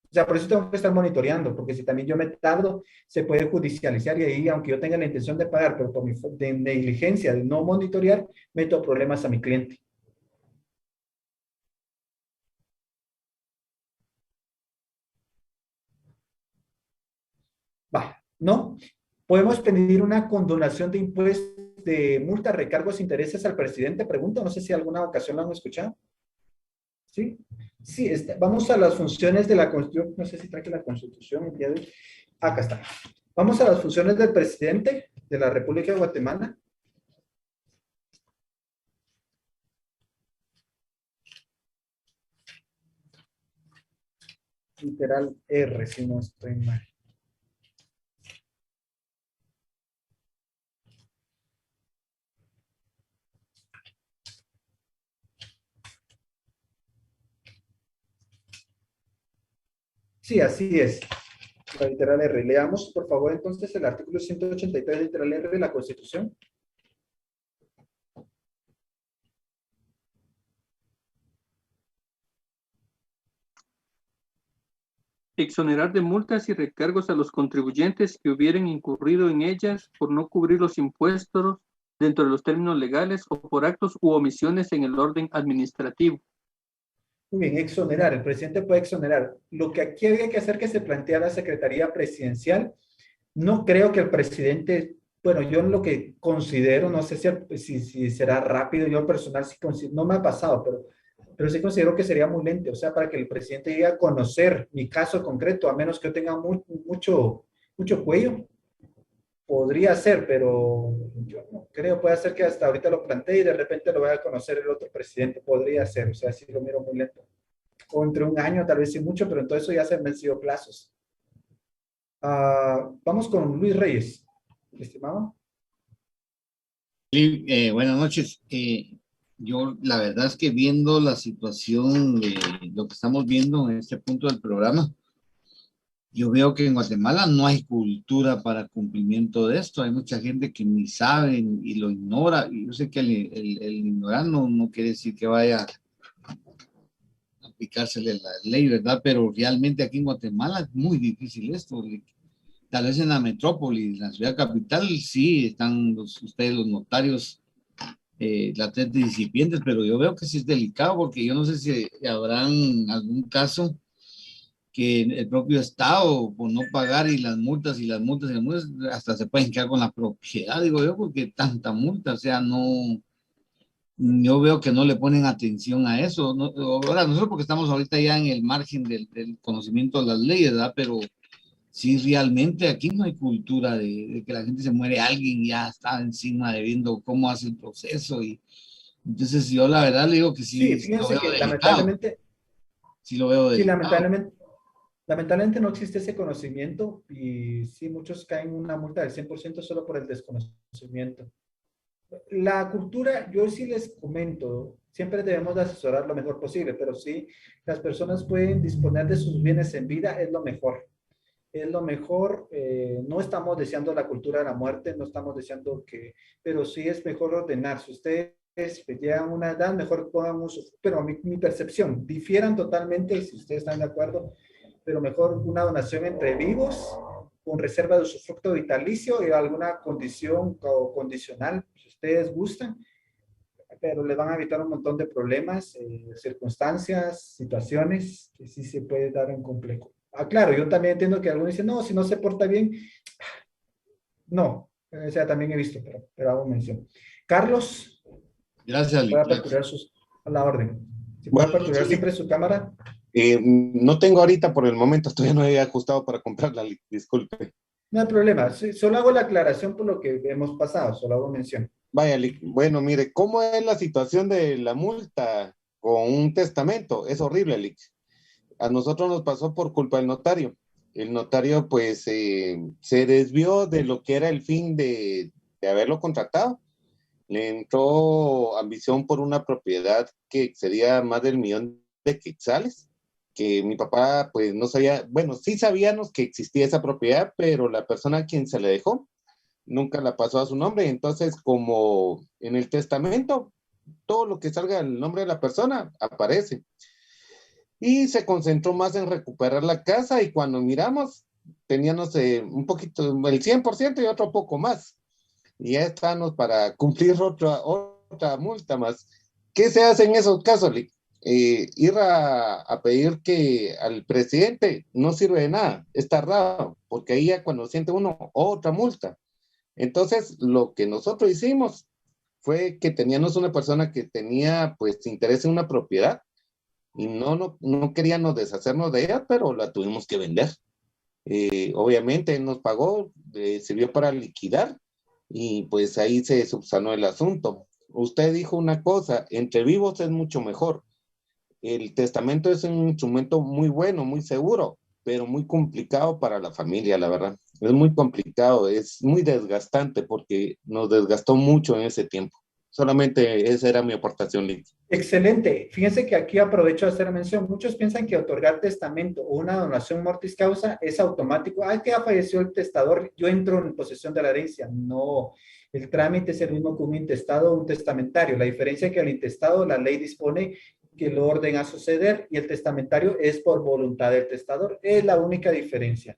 O sea, por eso tengo que estar monitoreando, porque si también yo me tardo, se puede judicializar y ahí, aunque yo tenga la intención de pagar, pero por mi de negligencia de no monitorear, meto problemas a mi cliente. Va, ¿no? Podemos pedir una condonación de impuestos, de multas, recargos, intereses al presidente, pregunta, no sé si alguna ocasión lo han escuchado. ¿Sí? Sí, vamos a las funciones de la Constitución, no sé si trae la Constitución el día de hoy. Acá está. Vamos a las funciones del presidente de la República de Guatemala. Literal R, si no estoy mal. Sí, así es. La literal R. Leamos, por favor, entonces el artículo 183, literal R de la Constitución. Exonerar de multas y recargos a los contribuyentes que hubieran incurrido en ellas por no cubrir los impuestos dentro de los términos legales o por actos u omisiones en el orden administrativo. Muy bien, exonerar. El presidente puede exonerar. Lo que aquí había que hacer que se plantea la Secretaría Presidencial, no creo que el presidente, bueno, yo lo que considero, no sé si será rápido, yo personal sí no me ha pasado, pero sí considero que sería muy lento, o sea, para que el presidente llegue a conocer mi caso concreto, a menos que yo tenga mucho cuello, podría ser, pero yo no creo, puede ser que hasta ahorita lo plantee y de repente lo vaya a conocer el otro presidente, podría ser, o sea, sí lo miro muy lento. O entre un año, tal vez sí mucho, pero entonces eso ya se han vencido plazos. Vamos con Luis Reyes, estimado. Sí, buenas noches. Yo la verdad es que viendo la situación de lo que estamos viendo en este punto del programa, yo veo que en Guatemala no hay cultura para cumplimiento de esto. Hay mucha gente que ni sabe y lo ignora. Y yo sé que el ignorar no quiere decir que vaya a aplicársele la ley, ¿verdad? Pero realmente aquí en Guatemala es muy difícil esto. Tal vez en la metrópoli, en la ciudad capital, sí están ustedes los notarios latentes incipientes, pero yo veo que sí es delicado porque yo no sé si habrán algún caso que el propio Estado por no pagar y las multas hasta se pueden quedar con la propiedad, digo yo, porque tanta multa, o sea, no, yo veo que no le ponen atención a eso. No, ahora, nosotros porque estamos ahorita ya en el margen del conocimiento de las leyes, ¿verdad? Pero sí, realmente aquí no hay cultura de que la gente se muere alguien y ya está encima de viendo cómo hace el proceso. Y entonces yo la verdad le digo que Sí, sí lo fíjense veo que delicado. Sí lo veo sí, delicado. lamentablemente no existe ese conocimiento y sí, muchos caen en una multa del 100% solo por el desconocimiento. La cultura, yo sí les comento, siempre debemos de asesorar lo mejor posible, pero sí, las personas pueden disponer de sus bienes en vida, es lo mejor. Es lo mejor, no estamos deseando la cultura de la muerte, no estamos deseando que, pero sí es mejor ordenar. Si ustedes llegan a una edad, mejor pongan un usufructo, pero mi percepción, difieran totalmente, si ustedes están de acuerdo, pero mejor una donación entre vivos, con reserva de usufructo vitalicio y alguna condición o condicional, si ustedes gustan, pero les van a evitar un montón de problemas, circunstancias, situaciones que sí se puede dar en complejo. Claro, yo también entiendo que algunos dicen, no, si no se porta bien, no, o sea, también he visto, pero hago mención. Carlos, Gracias, voy a aperturar a la orden. Si puede Bueno, aperturar siempre su cámara. no tengo ahorita por el momento, todavía no he ajustado para comprarla, disculpe. No hay problema, sí, solo hago la aclaración por lo que hemos pasado, solo hago mención. Vaya, bueno, mire, ¿cómo es la situación de la multa con un testamento? Es horrible, Lick. A nosotros nos pasó por culpa del notario. El notario, pues, se desvió de lo que era el fin de haberlo contratado. le entró ambición por una propiedad que excedía más del 1,000,000 de quetzales, que mi papá pues no sabía, bueno, sí sabíamos que existía esa propiedad, pero la persona a quien se le dejó nunca la pasó a su nombre. Entonces, como en el testamento, todo lo que salga el nombre de la persona aparece. Y se concentró más en recuperar la casa, y cuando miramos, teníamos un poquito, el 100% y otro poco más. Y ya estábamos para cumplir otra multa más. ¿Qué se hace en esos casos, Lick? Ir a pedir que al presidente no sirve de nada, es tardado, porque ahí ya cuando siente uno otra multa. Entonces, lo que nosotros hicimos fue que teníamos una persona que tenía pues interés en una propiedad y no queríamos deshacernos de ella, pero la tuvimos que vender. Obviamente nos pagó, sirvió para liquidar, y pues ahí se subsanó el asunto. Usted dijo una cosa, entre vivos es mucho mejor. El testamento es un instrumento muy bueno, muy seguro, pero muy complicado para la familia, la verdad. Es muy complicado, es muy desgastante, porque nos desgastó mucho en ese tiempo. Solamente esa era mi aportación, Lick. Excelente. Fíjense que aquí aprovecho de hacer mención. Muchos piensan que otorgar testamento o una donación mortis causa es automático. Ay, que ya falleció el testador, yo entro en posesión de la herencia. No, el trámite es el mismo que un intestado o un testamentario. La diferencia es que el intestado, la ley dispone que lo orden a suceder, y el testamentario es por voluntad del testador. Es la única diferencia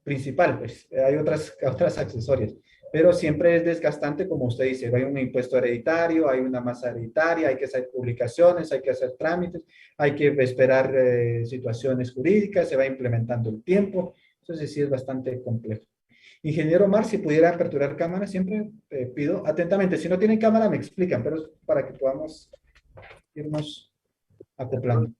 principal, pues hay otras accesorias, pero siempre es desgastante, como usted dice. Hay un impuesto hereditario, hay una masa hereditaria, hay que hacer publicaciones, hay que hacer trámites, hay que esperar situaciones jurídicas, se va implementando el tiempo. Entonces sí es bastante complejo. Ingeniero Omar, si pudiera aperturar cámara, siempre pido atentamente. Si no tienen cámara me explican, pero es para que podamos irnos acoplando.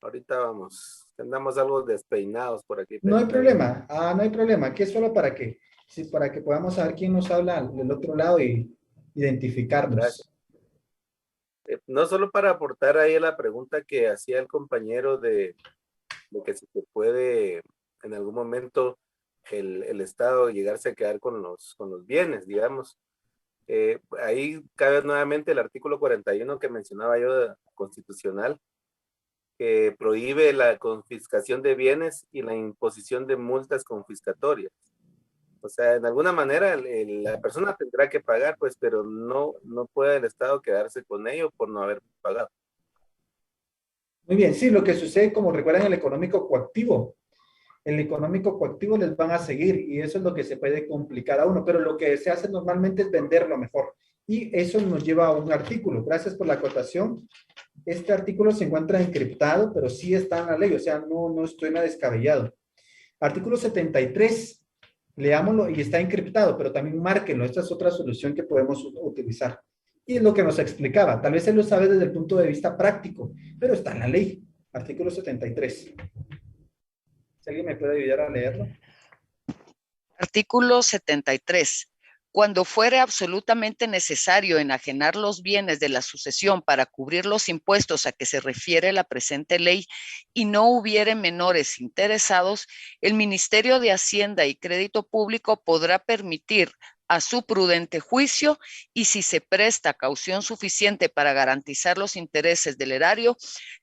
Ahorita vamos. Andamos algo despeinados por aquí. No hay problema. No hay problema. Aquí es solo para que, sí, para que podamos saber quién nos habla del otro lado y identificarnos. Gracias. No solo para aportar ahí a la pregunta que hacía el compañero de que si se puede en algún momento el Estado llegarse a quedar con los bienes, digamos. Ahí cabe nuevamente el artículo 41 que mencionaba yo, constitucional, que prohíbe la confiscación de bienes y la imposición de multas confiscatorias. O sea, en alguna manera la persona tendrá que pagar, pues, pero no puede el Estado quedarse con ello por no haber pagado. Muy bien, sí, lo que sucede, como recuerdan, el económico coactivo. El económico coactivo les van a seguir, y eso es lo que se puede complicar a uno, pero lo que se hace normalmente es venderlo mejor. Y eso nos lleva a un artículo. Gracias por la acotación. Este artículo se encuentra encriptado, pero sí está en la ley, o sea, no estoy nada descabellado. Artículo 73, leámoslo, y está encriptado, pero también márquenlo. Esta es otra solución que podemos utilizar. Y es lo que nos explicaba. Tal vez él lo sabe desde el punto de vista práctico, pero está en la ley. Artículo 73. Si alguien me puede ayudar a leerlo. Artículo 73. Cuando fuere absolutamente necesario enajenar los bienes de la sucesión para cubrir los impuestos a que se refiere la presente ley y no hubiere menores interesados, el Ministerio de Hacienda y Crédito Público podrá permitir a su prudente juicio, y si se presta caución suficiente para garantizar los intereses del erario,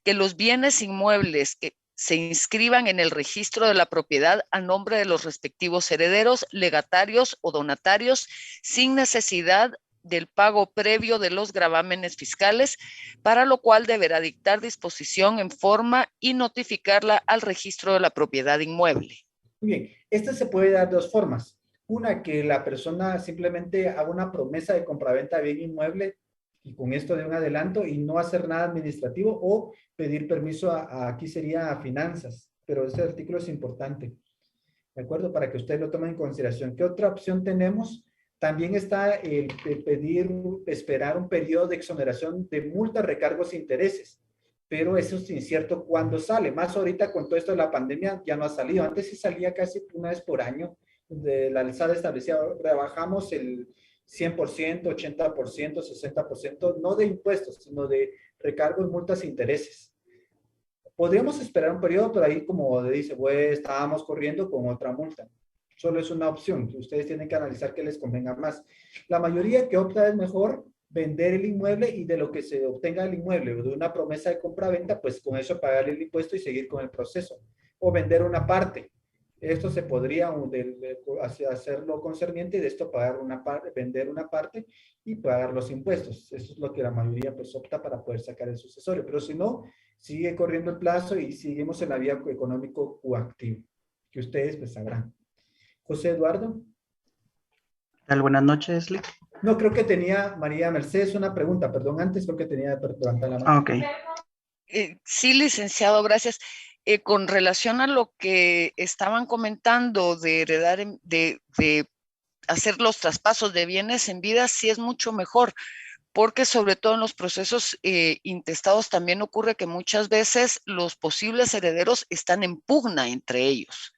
que los bienes inmuebles que se inscriban en el registro de la propiedad a nombre de los respectivos herederos, legatarios o donatarios, sin necesidad del pago previo de los gravámenes fiscales, para lo cual deberá dictar disposición en forma y notificarla al registro de la propiedad inmueble. Muy bien, esta se puede dar de dos formas. Una, que la persona simplemente haga una promesa de compraventa de bien inmueble y con esto de un adelanto y no hacer nada administrativo, o pedir permiso aquí sería a finanzas, pero este artículo es importante, ¿de acuerdo? Para que usted lo tome en consideración. ¿Qué otra opción tenemos? También está el esperar un periodo de exoneración de multas, recargos e intereses, pero eso es incierto cuándo sale. Más ahorita con todo esto de la pandemia ya no ha salido. Antes sí salía casi una vez por año de la alzada establecida. Rebajamos el 100%, 80%, 60%, no de impuestos, sino de recargos, multas e intereses. Podríamos esperar un periodo, pero ahí, como dice, pues estábamos corriendo con otra multa. Solo es una opción. Ustedes tienen que analizar qué les convenga más. La mayoría que opta es mejor vender el inmueble y de lo que se obtenga del inmueble o de una promesa de compra-venta, pues con eso pagar el impuesto y seguir con el proceso. O vender una parte. Esto se podría hacerlo concerniente y de esto pagar una parte, vender una parte y pagar los impuestos. Eso es lo que la mayoría pues opta para poder sacar el sucesorio. Pero si no, sigue corriendo el plazo y seguimos en la vía económico coactivo, que ustedes pues sabrán. José Eduardo. Buenas noches, Lick. No, creo que tenía María Mercedes una pregunta, perdón, antes creo que tenía levantar la mano. Ah, ok. Sí, licenciado, gracias. Con relación a lo que estaban comentando de heredar, de hacer los traspasos de bienes en vida, sí es mucho mejor, porque sobre todo en los procesos intestados también ocurre que muchas veces los posibles herederos están en pugna entre ellos.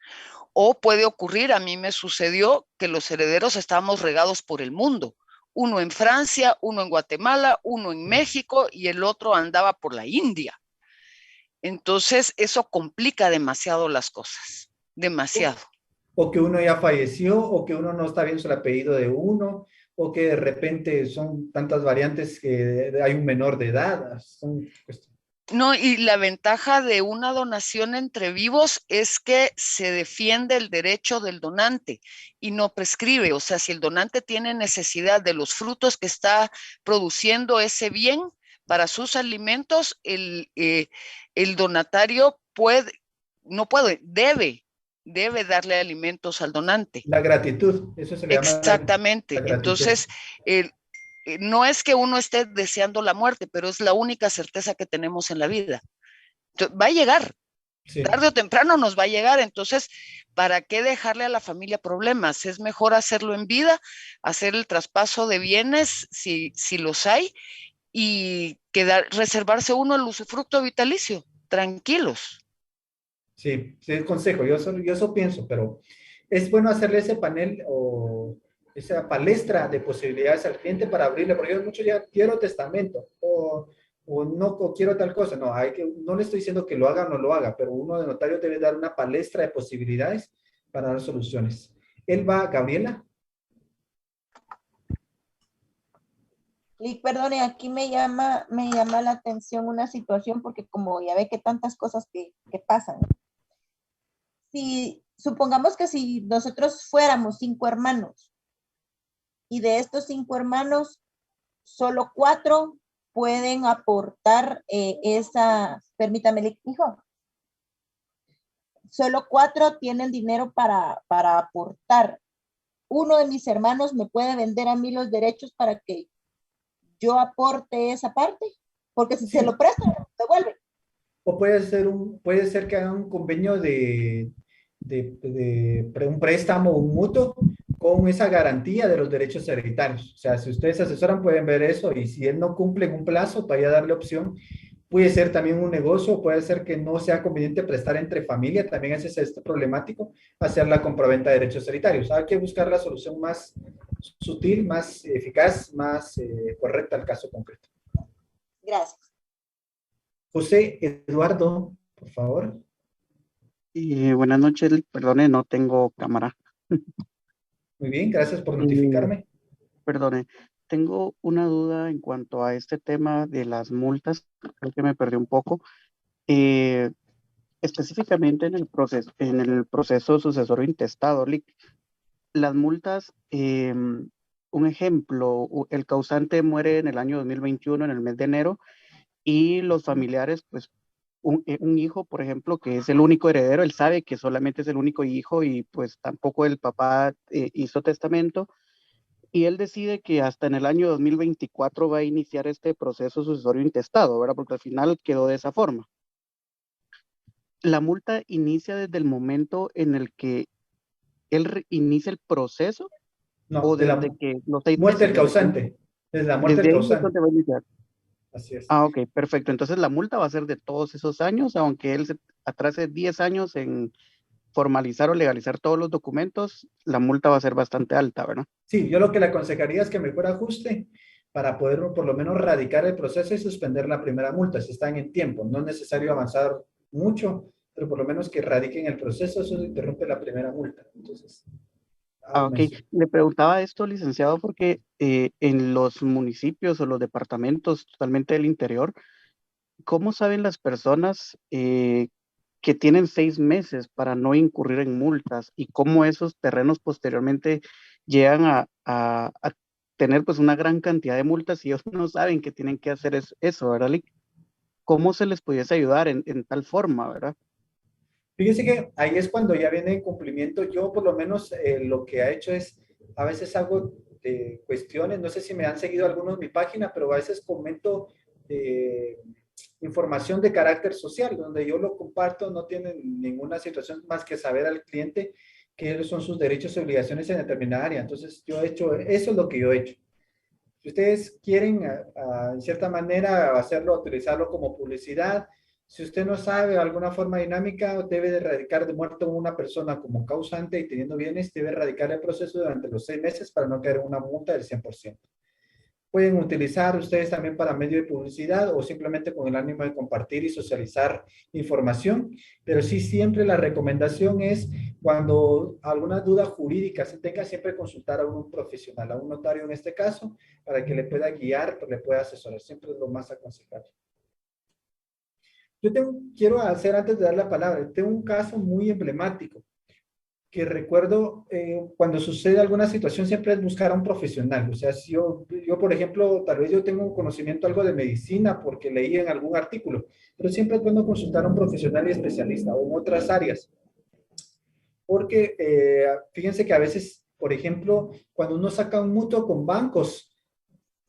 O puede ocurrir, a mí me sucedió, que los herederos estábamos regados por el mundo. Uno en Francia, uno en Guatemala, uno en México y el otro andaba por la India. Entonces, eso complica demasiado las cosas, demasiado. O que uno ya falleció, o que uno no está viendo el apellido de uno, o que de repente son tantas variantes que hay un menor de edad. No, y la ventaja de una donación entre vivos es que se defiende el derecho del donante y no prescribe. O sea, si el donante tiene necesidad de los frutos que está produciendo ese bien para sus alimentos, el donatario debe darle alimentos al donante. La gratitud, eso se le llama. Exactamente. La gratitud. Entonces, no es que uno esté deseando la muerte, pero es la única certeza que tenemos en la vida. Entonces, va a llegar, sí. Tarde o temprano nos va a llegar, entonces, ¿para qué dejarle a la familia problemas? Es mejor hacerlo en vida, hacer el traspaso de bienes, si los hay, y reservarse uno el usufructo vitalicio, tranquilos. Sí, sí, el consejo, yo eso pienso, pero es bueno hacerle ese panel o esa palestra de posibilidades al cliente para abrirle, porque yo mucho ya quiero testamento o no o quiero tal cosa. No, no le estoy diciendo que lo haga o no lo haga, pero uno de notario debe dar una palestra de posibilidades para dar soluciones. Gabriela. Y perdone, aquí me llama la atención una situación porque como ya ve que tantas cosas que pasan. Si supongamos que si nosotros fuéramos 5 hermanos y de estos 5 hermanos solo 4 pueden aportar permítame, hijo, solo 4 tienen dinero para aportar. Uno de mis hermanos me puede vender a mí los derechos para que yo aporte esa parte, porque si se lo prestan, devuelve. O puede ser que hagan un convenio de un préstamo, un mutuo, con esa garantía de los derechos hereditarios. O sea, si ustedes se asesoran, pueden ver eso, y si él no cumple en un plazo, vaya a darle opción. Puede ser también un negocio, puede ser que no sea conveniente prestar entre familia, también ese es problemático, hacer la compraventa de derechos hereditarios. Hay que buscar la solución más sutil, más eficaz, más correcta al caso concreto. Gracias. José Eduardo, por favor. Buenas noches, perdone, no tengo cámara. Muy bien, gracias por notificarme. Perdone, tengo una duda en cuanto a este tema de las multas, creo que me perdí un poco. Específicamente en el proceso sucesorio intestado, las multas, un ejemplo, el causante muere en el año 2021, en el mes de enero, y los familiares, pues, un hijo, por ejemplo, que es el único heredero, él sabe que solamente es el único hijo y pues tampoco el papá hizo testamento, y él decide que hasta en el año 2024 va a iniciar este proceso sucesorio intestado, ¿verdad? Porque al final quedó de esa forma. La multa inicia desde el momento en el que él inicia el proceso, no, o desde que los 6 muerte meses, del causante, desde la muerte del causante. Va a iniciar. Así es. Ah, ok, perfecto. Entonces la multa va a ser de todos esos años, aunque él se atrase 10 años en formalizar o legalizar todos los documentos, la multa va a ser bastante alta, ¿verdad? Sí, yo lo que le aconsejaría es que mejor ajuste para poder por lo menos radicar el proceso y suspender la primera multa, si están en tiempo. No es necesario avanzar mucho, pero por lo menos que radiquen el proceso, eso interrumpe la primera multa. Entonces, Ok. Le preguntaba esto, licenciado, porque en los municipios o los departamentos totalmente del interior, ¿cómo saben las personas que tienen 6 meses para no incurrir en multas y cómo esos terrenos posteriormente llegan a tener pues una gran cantidad de multas y ellos no saben que tienen que hacer eso, ¿verdad, Lick? ¿Cómo se les pudiese ayudar en tal forma, verdad? Fíjense que ahí es cuando ya viene en cumplimiento. Yo por lo menos lo que he hecho es, a veces hago cuestiones, no sé si me han seguido algunos en mi página, pero a veces comento información de carácter social, donde yo lo comparto, no tienen ninguna situación más que saber al cliente qué son sus derechos y obligaciones en determinada área. Entonces yo he hecho, eso es lo que yo he hecho. Si ustedes quieren, en cierta manera, hacerlo, utilizarlo como publicidad, si usted no sabe de alguna forma dinámica, debe de erradicar de muerte a una persona como causante y teniendo bienes, debe erradicar el proceso durante los 6 meses para no caer en una multa del 100%. Pueden utilizar ustedes también para medio de publicidad o simplemente con el ánimo de compartir y socializar información, pero sí siempre la recomendación es cuando alguna duda jurídica se tenga, siempre consultar a un profesional, a un notario en este caso, para que le pueda guiar, le pueda asesorar, siempre es lo más aconsejable. Quiero hacer antes de dar la palabra, tengo un caso muy emblemático que recuerdo cuando sucede alguna situación siempre es buscar a un profesional. O sea, si yo, por ejemplo, tal vez yo tengo un conocimiento algo de medicina porque leí en algún artículo, pero siempre es bueno consultar a un profesional y especialista o en otras áreas. Porque fíjense que a veces, por ejemplo, cuando uno saca un mutuo con bancos,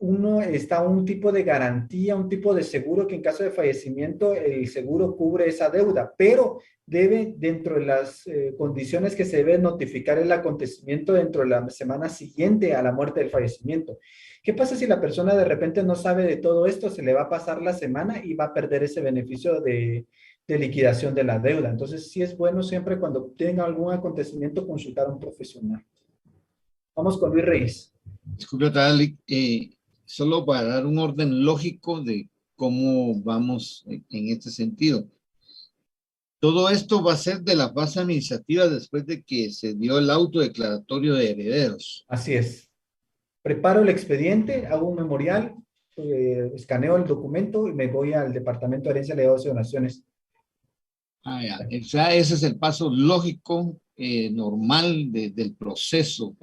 uno está un tipo de garantía, un tipo de seguro que en caso de fallecimiento el seguro cubre esa deuda, pero debe, dentro de las condiciones que se debe notificar el acontecimiento dentro de la semana siguiente a la muerte del fallecimiento. ¿Qué pasa si la persona de repente no sabe de todo esto? Se le va a pasar la semana y va a perder ese beneficio de liquidación de la deuda. Entonces, sí es bueno siempre cuando tenga algún acontecimiento consultar a un profesional. Vamos con Luis Reyes. Disculpe, solo para dar un orden lógico de cómo vamos en este sentido. Todo esto va a ser de la fase administrativa después de que se dio el auto declaratorio de herederos. Así es. Preparo el expediente, hago un memorial, escaneo el documento y me voy al Departamento de Herencia, Legados y Donaciones. Ya. O sea, ese es el paso lógico, normal del proceso.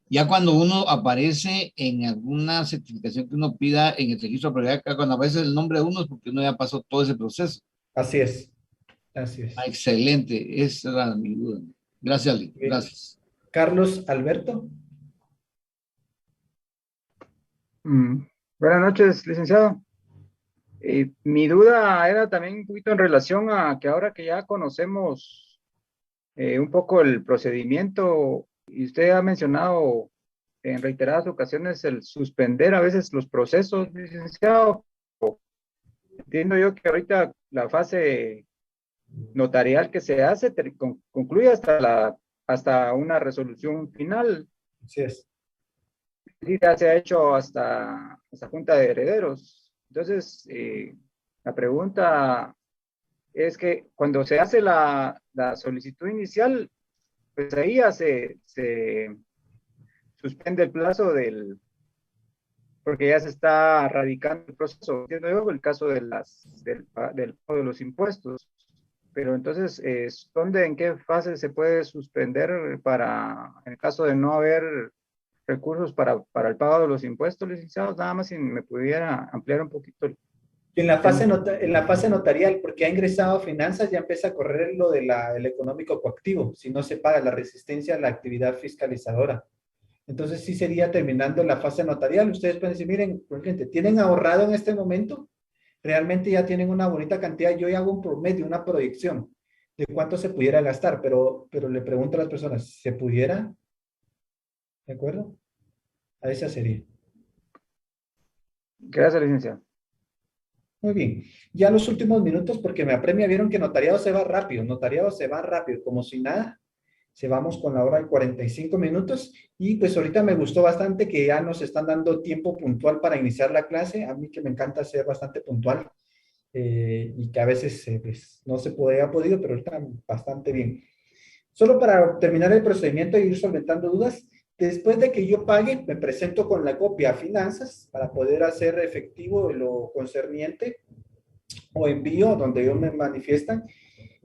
Ya cuando uno aparece en alguna certificación que uno pida en el registro de propiedad, cuando aparece el nombre de uno es porque uno ya pasó todo ese proceso. Así es. Así es. Excelente, esa era mi duda. Gracias, Lee. Gracias. Carlos Alberto. Buenas noches, licenciado. Mi duda era también un poquito en relación a que ahora que ya conocemos un poco el procedimiento, y usted ha mencionado en reiteradas ocasiones el suspender a veces los procesos, licenciado. Entiendo yo que ahorita la fase notarial que se hace concluye hasta una resolución final. Así es. Sí, ya se ha hecho hasta Junta de Herederos. Entonces, la pregunta es que cuando se hace la solicitud inicial, pues ahí ya se suspende el plazo porque ya se está radicando el proceso. Entiendo yo el caso del pago de los impuestos. Pero entonces, ¿en qué fase se puede suspender en el caso de no haber recursos para el pago de los impuestos, licenciados? Nada más si me pudiera ampliar un poquito. En la fase notarial, porque ha ingresado a finanzas, ya empieza a correr lo del económico coactivo, si no se paga la resistencia a la actividad fiscalizadora. Entonces sí sería terminando la fase notarial. Ustedes pueden decir, miren, ¿tienen ahorrado en este momento? Realmente ya tienen una bonita cantidad. Yo ya hago un promedio, una proyección de cuánto se pudiera gastar, pero le pregunto a las personas, ¿se pudiera? ¿De acuerdo? A esa sería. Gracias, licenciado. Muy bien. Ya los últimos minutos, porque me apremia, vieron que notariado se va rápido, como si nada. Se vamos con la hora de 45 minutos y pues ahorita me gustó bastante que ya nos están dando tiempo puntual para iniciar la clase. A mí que me encanta ser bastante puntual y que a veces pues, no se ha podido, pero ahorita bastante bien. Solo para terminar el procedimiento e ir solventando dudas, después de que yo pague, me presento con la copia a finanzas para poder hacer efectivo lo concerniente o envío donde ellos me manifiestan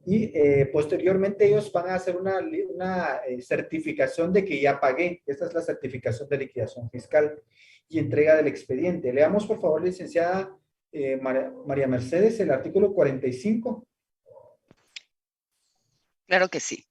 y posteriormente ellos van a hacer una certificación de que ya pagué. Esta es la certificación de liquidación fiscal y entrega del expediente. Leamos por favor, licenciada María Mercedes, el artículo 45. Claro que sí.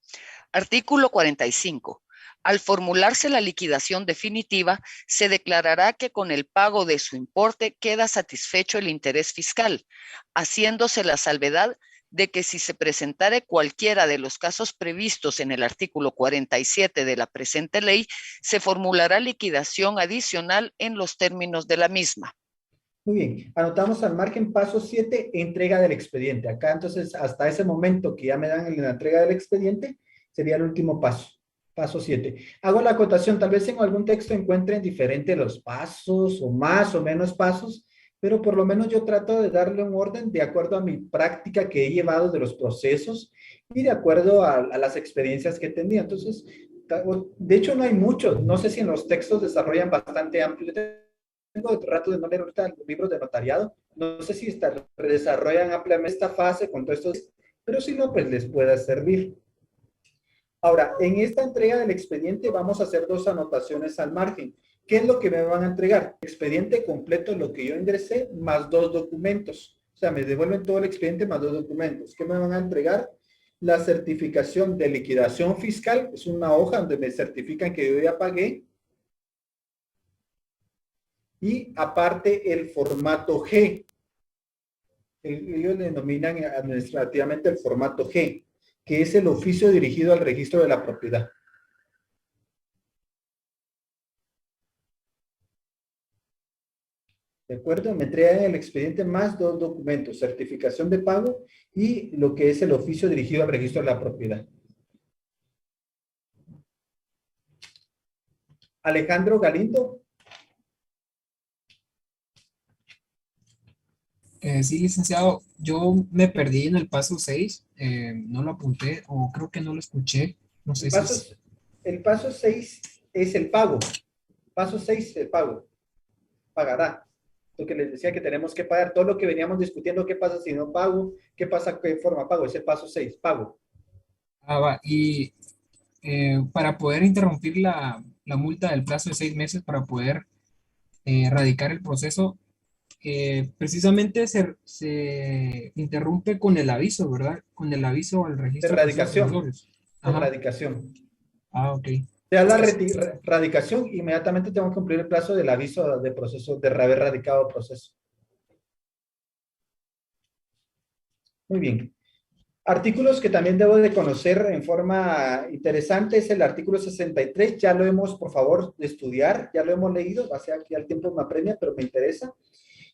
Artículo 45. Al formularse la liquidación definitiva, se declarará que con el pago de su importe queda satisfecho el interés fiscal, haciéndose la salvedad de que si se presentare cualquiera de los casos previstos en el artículo 47 de la presente ley, se formulará liquidación adicional en los términos de la misma. Muy bien, anotamos al margen paso 7, entrega del expediente. Acá entonces hasta ese momento que ya me dan la entrega del expediente, sería el último paso. Paso 7. Hago la acotación, tal vez en algún texto encuentren diferente los pasos o más o menos pasos, pero por lo menos yo trato de darle un orden de acuerdo a mi práctica que he llevado de los procesos y de acuerdo a las experiencias que he tenido. Entonces, de hecho no hay muchos, no sé si en los textos desarrollan bastante amplio. Tengo rato de no leer ahorita los libros de notariado, no sé si desarrollan ampliamente esta fase con todo esto, pero si no, pues les pueda servir. Ahora, en esta entrega del expediente vamos a hacer dos anotaciones al margen. ¿Qué es lo que me van a entregar? Expediente completo, lo que yo ingresé, más 2 documentos. O sea, me devuelven todo el expediente más 2 documentos. ¿Qué me van a entregar? La certificación de liquidación fiscal, es una hoja donde me certifican que yo ya pagué. Y aparte el formato G. Ellos le denominan administrativamente el formato G, que es el oficio dirigido al registro de la propiedad. ¿De acuerdo? Me entregan el expediente más 2 documentos, certificación de pago y lo que es el oficio dirigido al registro de la propiedad. Alejandro Galindo. Sí, licenciado, yo me perdí en el paso 6, no lo apunté o creo que no lo escuché, no sé si... El paso 6 es el pago. Paso 6, el pago. Pagará. Lo que les decía que tenemos que pagar, todo lo que veníamos discutiendo, qué pasa si no pago, qué pasa, qué forma pago, es el paso 6, pago. Ah, va, y para poder interrumpir la multa del plazo de 6 meses, para poder erradicar el proceso, precisamente se interrumpe con el aviso, ¿verdad? Con el aviso al registro de erradicación. Erradicación. Ah, ok. Se da la radicación, inmediatamente tengo que cumplir el plazo del aviso de proceso, de haber radicado el proceso. Muy bien. Artículos que también debo de conocer en forma interesante es el artículo 63. Ya lo hemos, por favor, de estudiar. Ya lo hemos leído. Hace aquí al tiempo me apremia, pero me interesa.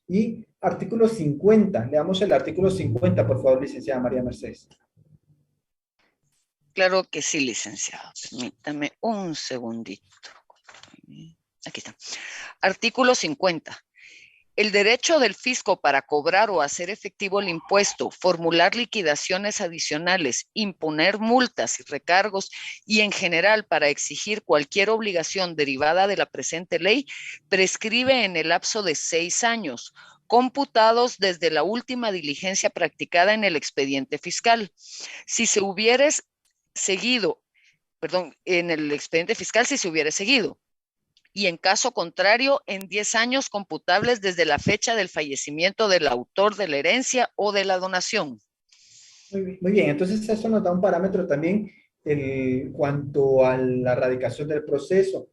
Y artículo 50. Leamos el artículo 50, por favor, licenciada María Mercedes. Claro que sí, licenciado. Permítame un segundito. Aquí está. Artículo 50. El derecho del fisco para cobrar o hacer efectivo el impuesto, formular liquidaciones adicionales, imponer multas y recargos y en general para exigir cualquier obligación derivada de la presente ley, prescribe en el lapso de 6 años, computados desde la última diligencia practicada en el expediente fiscal. Si se hubiere seguido, en el expediente fiscal si se hubiera seguido. Y en caso contrario, en 10 años computables desde la fecha del fallecimiento del autor de la herencia o de la donación. Muy bien, entonces eso nos da un parámetro también en cuanto a la radicación del proceso.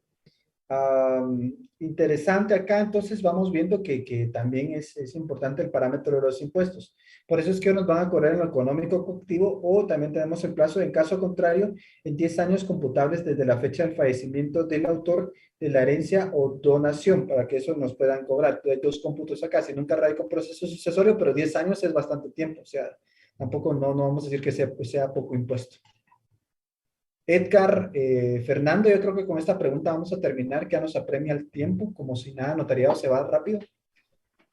Interesante acá, entonces vamos viendo que también es importante el parámetro de los impuestos. Por eso es que nos van a cobrar en lo económico coactivo o también tenemos el plazo, en caso contrario, en 10 años computables desde la fecha del fallecimiento del autor de la herencia o donación, para que eso nos puedan cobrar. Hay 2 cómputos acá, si nunca radica un proceso sucesorio, pero 10 años es bastante tiempo, o sea, tampoco no vamos a decir que sea poco impuesto. Edgar, Fernando, yo creo que con esta pregunta vamos a terminar, que ya nos apremia el tiempo, como si nada, notariado se va rápido.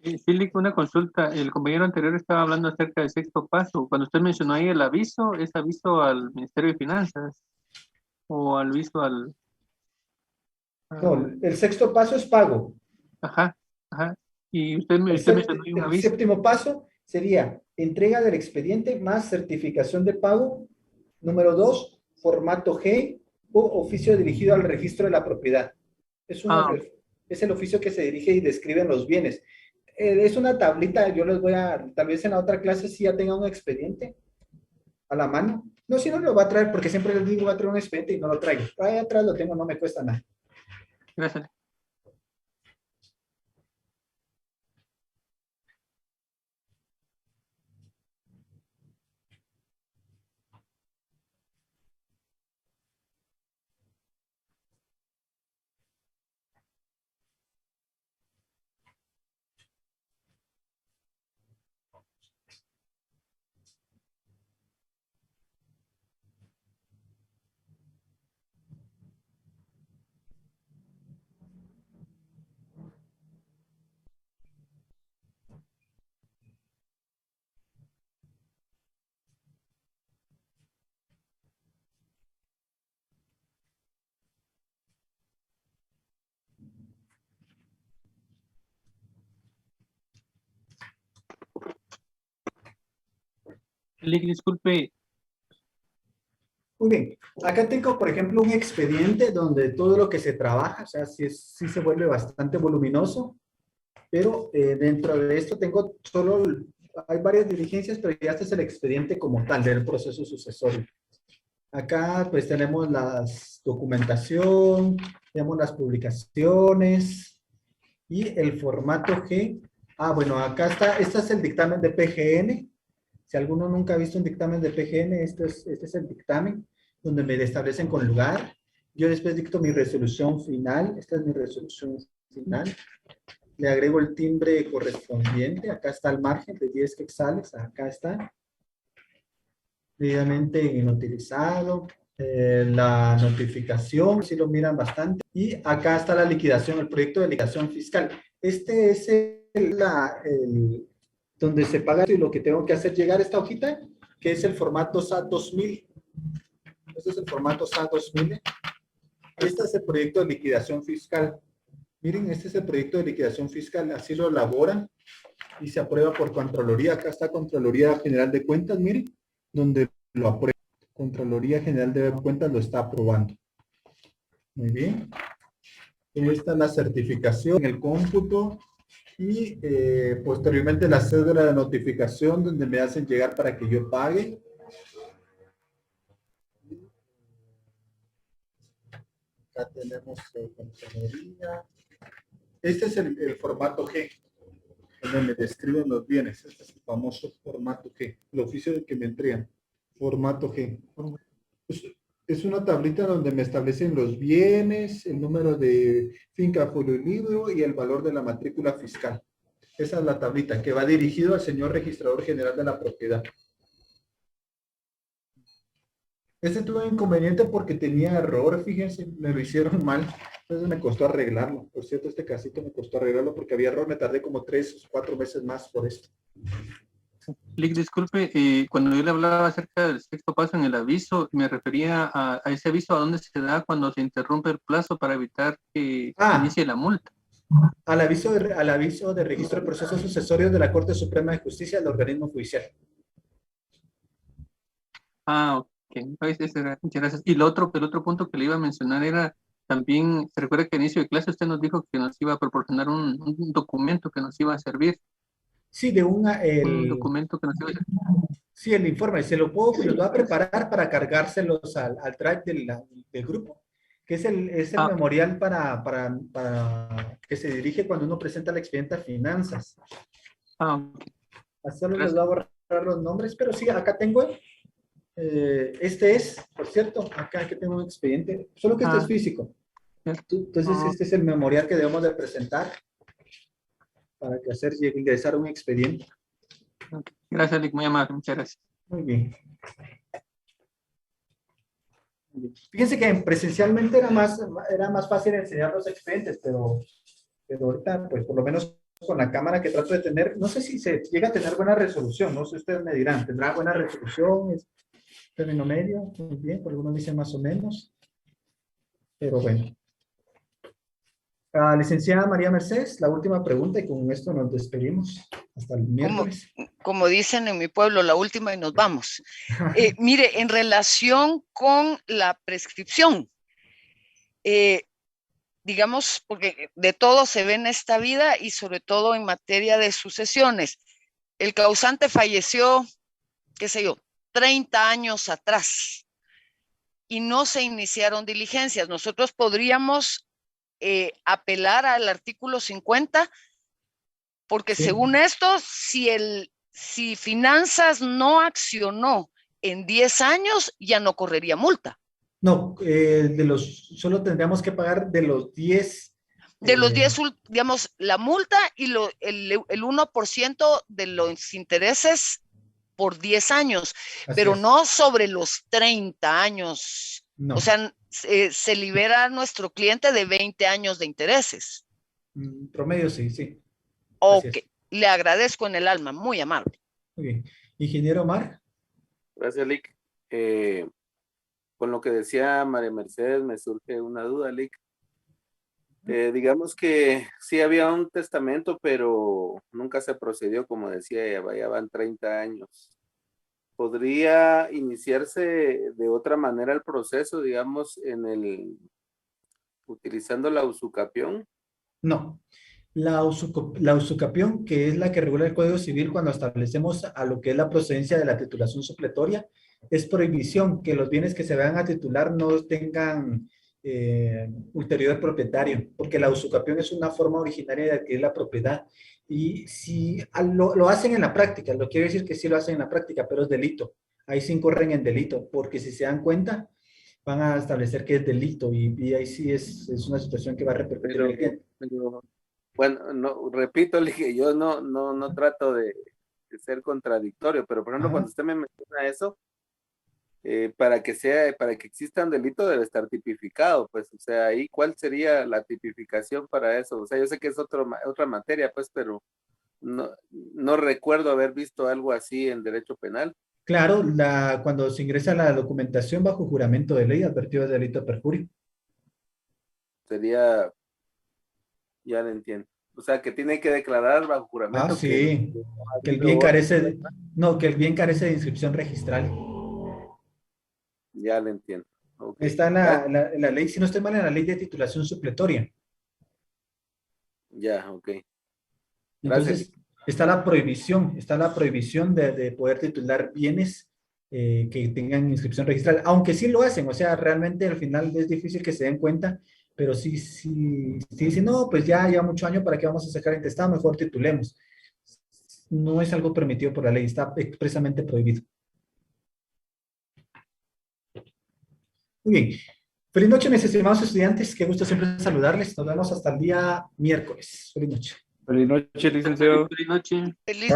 Sí, una consulta. El compañero anterior estaba hablando acerca del 6º paso. Cuando usted mencionó ahí el aviso, es aviso al Ministerio de Finanzas. o al visto al... No, el sexto paso es pago. Ajá, ajá. Y usted El mencionó un el aviso. séptimo paso sería entrega del expediente más certificación de pago. Número 2, formato G o oficio dirigido al registro de la propiedad. Es el oficio que se dirige y describe los bienes. Es una tablita, yo les voy a, tal vez en la otra clase si ya tenga un expediente a la mano. No, si no lo va a traer, porque siempre les digo, va a traer un expediente y no lo traigo. Ahí atrás lo tengo, no me cuesta nada. Gracias. Lick, disculpe. Muy bien. Acá tengo, por ejemplo, un expediente donde todo lo que se trabaja, o sea, sí se vuelve bastante voluminoso, pero dentro de esto tengo solo, hay varias diligencias, pero ya este es el expediente como tal del proceso sucesorio. Acá pues tenemos la documentación, tenemos las publicaciones y el formato G. Ah, bueno, acá está, este es el dictamen de PGN. Si alguno nunca ha visto un dictamen de PGN, este es el dictamen donde me establecen con lugar. Yo después dicto mi resolución final. Esta es mi resolución final. Le agrego el timbre correspondiente. Acá está el margen de 10 quetzales. Acá está. Debidamente notarizado. La notificación, si lo miran bastante. Y acá está la liquidación, el proyecto de liquidación fiscal. Este es donde se paga y lo que tengo que hacer llegar a esta hojita, que es el formato SAT 2000. Este es el formato SAT 2000. Este es el proyecto de liquidación fiscal. Miren, este es el proyecto de liquidación fiscal. Así lo elaboran y se aprueba por Contraloría. Acá está Contraloría General de Cuentas, miren, donde lo aprueba. Contraloría General de Cuentas lo está aprobando. Muy bien. Esta es la certificación, el cómputo y posteriormente la cédula de notificación donde me hacen llegar para que yo pague. Acá tenemos Contraloría. Este es el formato G, donde me describen los bienes. Este es el famoso formato G, el oficio de que me entregan. Formato G. Es una tablita donde me establecen los bienes, el número de finca, folio y libro y el valor de la matrícula fiscal. Esa es la tablita que va dirigido al señor registrador general de la propiedad. Este tuvo un inconveniente porque tenía error, fíjense, me lo hicieron mal, entonces me costó arreglarlo. Por cierto, este casito me costó arreglarlo porque había error, me tardé como 3 o 4 meses más por esto. Lick, disculpe, cuando yo le hablaba acerca del sexto paso en el aviso, me refería a ese aviso a dónde se da cuando se interrumpe el plazo para evitar que inicie la multa. Al aviso de registro de procesos sucesorios de la Corte Suprema de Justicia del organismo judicial. Ah, ok. Muchas gracias. Y el otro punto que le iba a mencionar era también, se recuerda que al inicio de clase usted nos dijo que nos iba a proporcionar un documento que nos iba a servir. Sí, un documento que nos iba a servir. Sí, el informe, se lo voy a preparar para cargárselos al drive del grupo, que es el memorial para que se dirige cuando uno presenta el expediente a finanzas. Solo les voy a borrar los nombres, pero sí, acá tengo, este es, por cierto, acá que tengo un expediente, solo que este es físico. Entonces, este es el memorial que debemos de presentar para que ingresar un expediente. Gracias, Lick, muy amable, muchas gracias. Muy bien. Fíjense que presencialmente era más fácil enseñar los expedientes, pero ahorita, pues por lo menos con la cámara que trato de tener, no sé si se llega a tener buena resolución, no sé, ustedes me dirán, ¿tendrá buena resolución? ¿Es término medio? Muy bien, por algunos dicen más o menos. Pero bueno. Licenciada María Mercedes, la última pregunta y con esto nos despedimos. Hasta el miércoles. Como dicen en mi pueblo, la última y nos vamos. Mire, en relación con la prescripción, digamos, porque de todo se ve en esta vida y sobre todo en materia de sucesiones. El causante falleció, qué sé yo, 30 años atrás y no se iniciaron diligencias. Nosotros podríamos apelar al artículo 50 porque Sí. según esto, si Finanzas no accionó en 10 años, ya no correría multa. No, solo tendríamos que pagar de los 10. De los 10, digamos, la multa y el 1% de los intereses por 10 años, pero no sobre los 30 años. No. O sea, se libera a nuestro cliente de 20 años de intereses. Promedio, sí, sí. Ok, le agradezco en el alma, muy amable. Muy bien. Ingeniero Omar. Gracias, Lic. Con lo que decía María Mercedes, me surge una duda, Lic. Digamos que sí había un testamento, pero nunca se procedió, como decía ella, ya van 30 años. ¿Podría iniciarse de otra manera el proceso, digamos, utilizando la usucapión? No. La usucapión, que es la que regula el Código Civil cuando establecemos a lo que es la procedencia de la titulación supletoria, es prohibición que los bienes que se vayan a titular no tengan ulterior propietario, porque la usucapión es una forma originaria de adquirir la propiedad. Y si lo hacen en la práctica, lo quiero decir que sí lo hacen en la práctica, pero es delito. Ahí sí incurren en delito, porque si se dan cuenta, van a establecer que es delito y ahí sí es una situación que va a repercutir en el cliente. Bueno, no, repito, que yo no trato de ser contradictorio, pero por ejemplo, cuando usted me menciona eso, para que exista un delito debe estar tipificado, pues, o sea, ahí, ¿cuál sería la tipificación para eso? O sea, yo sé que es otra materia, pues, pero no recuerdo haber visto algo así en derecho penal. Claro, cuando se ingresa la documentación bajo juramento de ley, advertido de delito de perjurio. Sería, ya lo entiendo. O sea, que tiene que declarar bajo juramento sí, que el bien carece de inscripción registral. Ya lo entiendo. Okay. Está en la ley, si no estoy mal, en la ley de titulación supletoria. Ya, ok. Entonces, está la prohibición de poder titular bienes que tengan inscripción registral, aunque sí lo hacen, o sea, realmente al final es difícil que se den cuenta, pero sí dicen, no, pues ya lleva mucho año, ¿para qué vamos a sacar intestado? Mejor titulemos. No es algo permitido por la ley, está expresamente prohibido. Muy bien. Feliz noche, mis estimados estudiantes. Qué gusto siempre saludarles. Nos vemos hasta el día miércoles. Feliz noche. Feliz noche, licenciado. Feliz noche. Feliz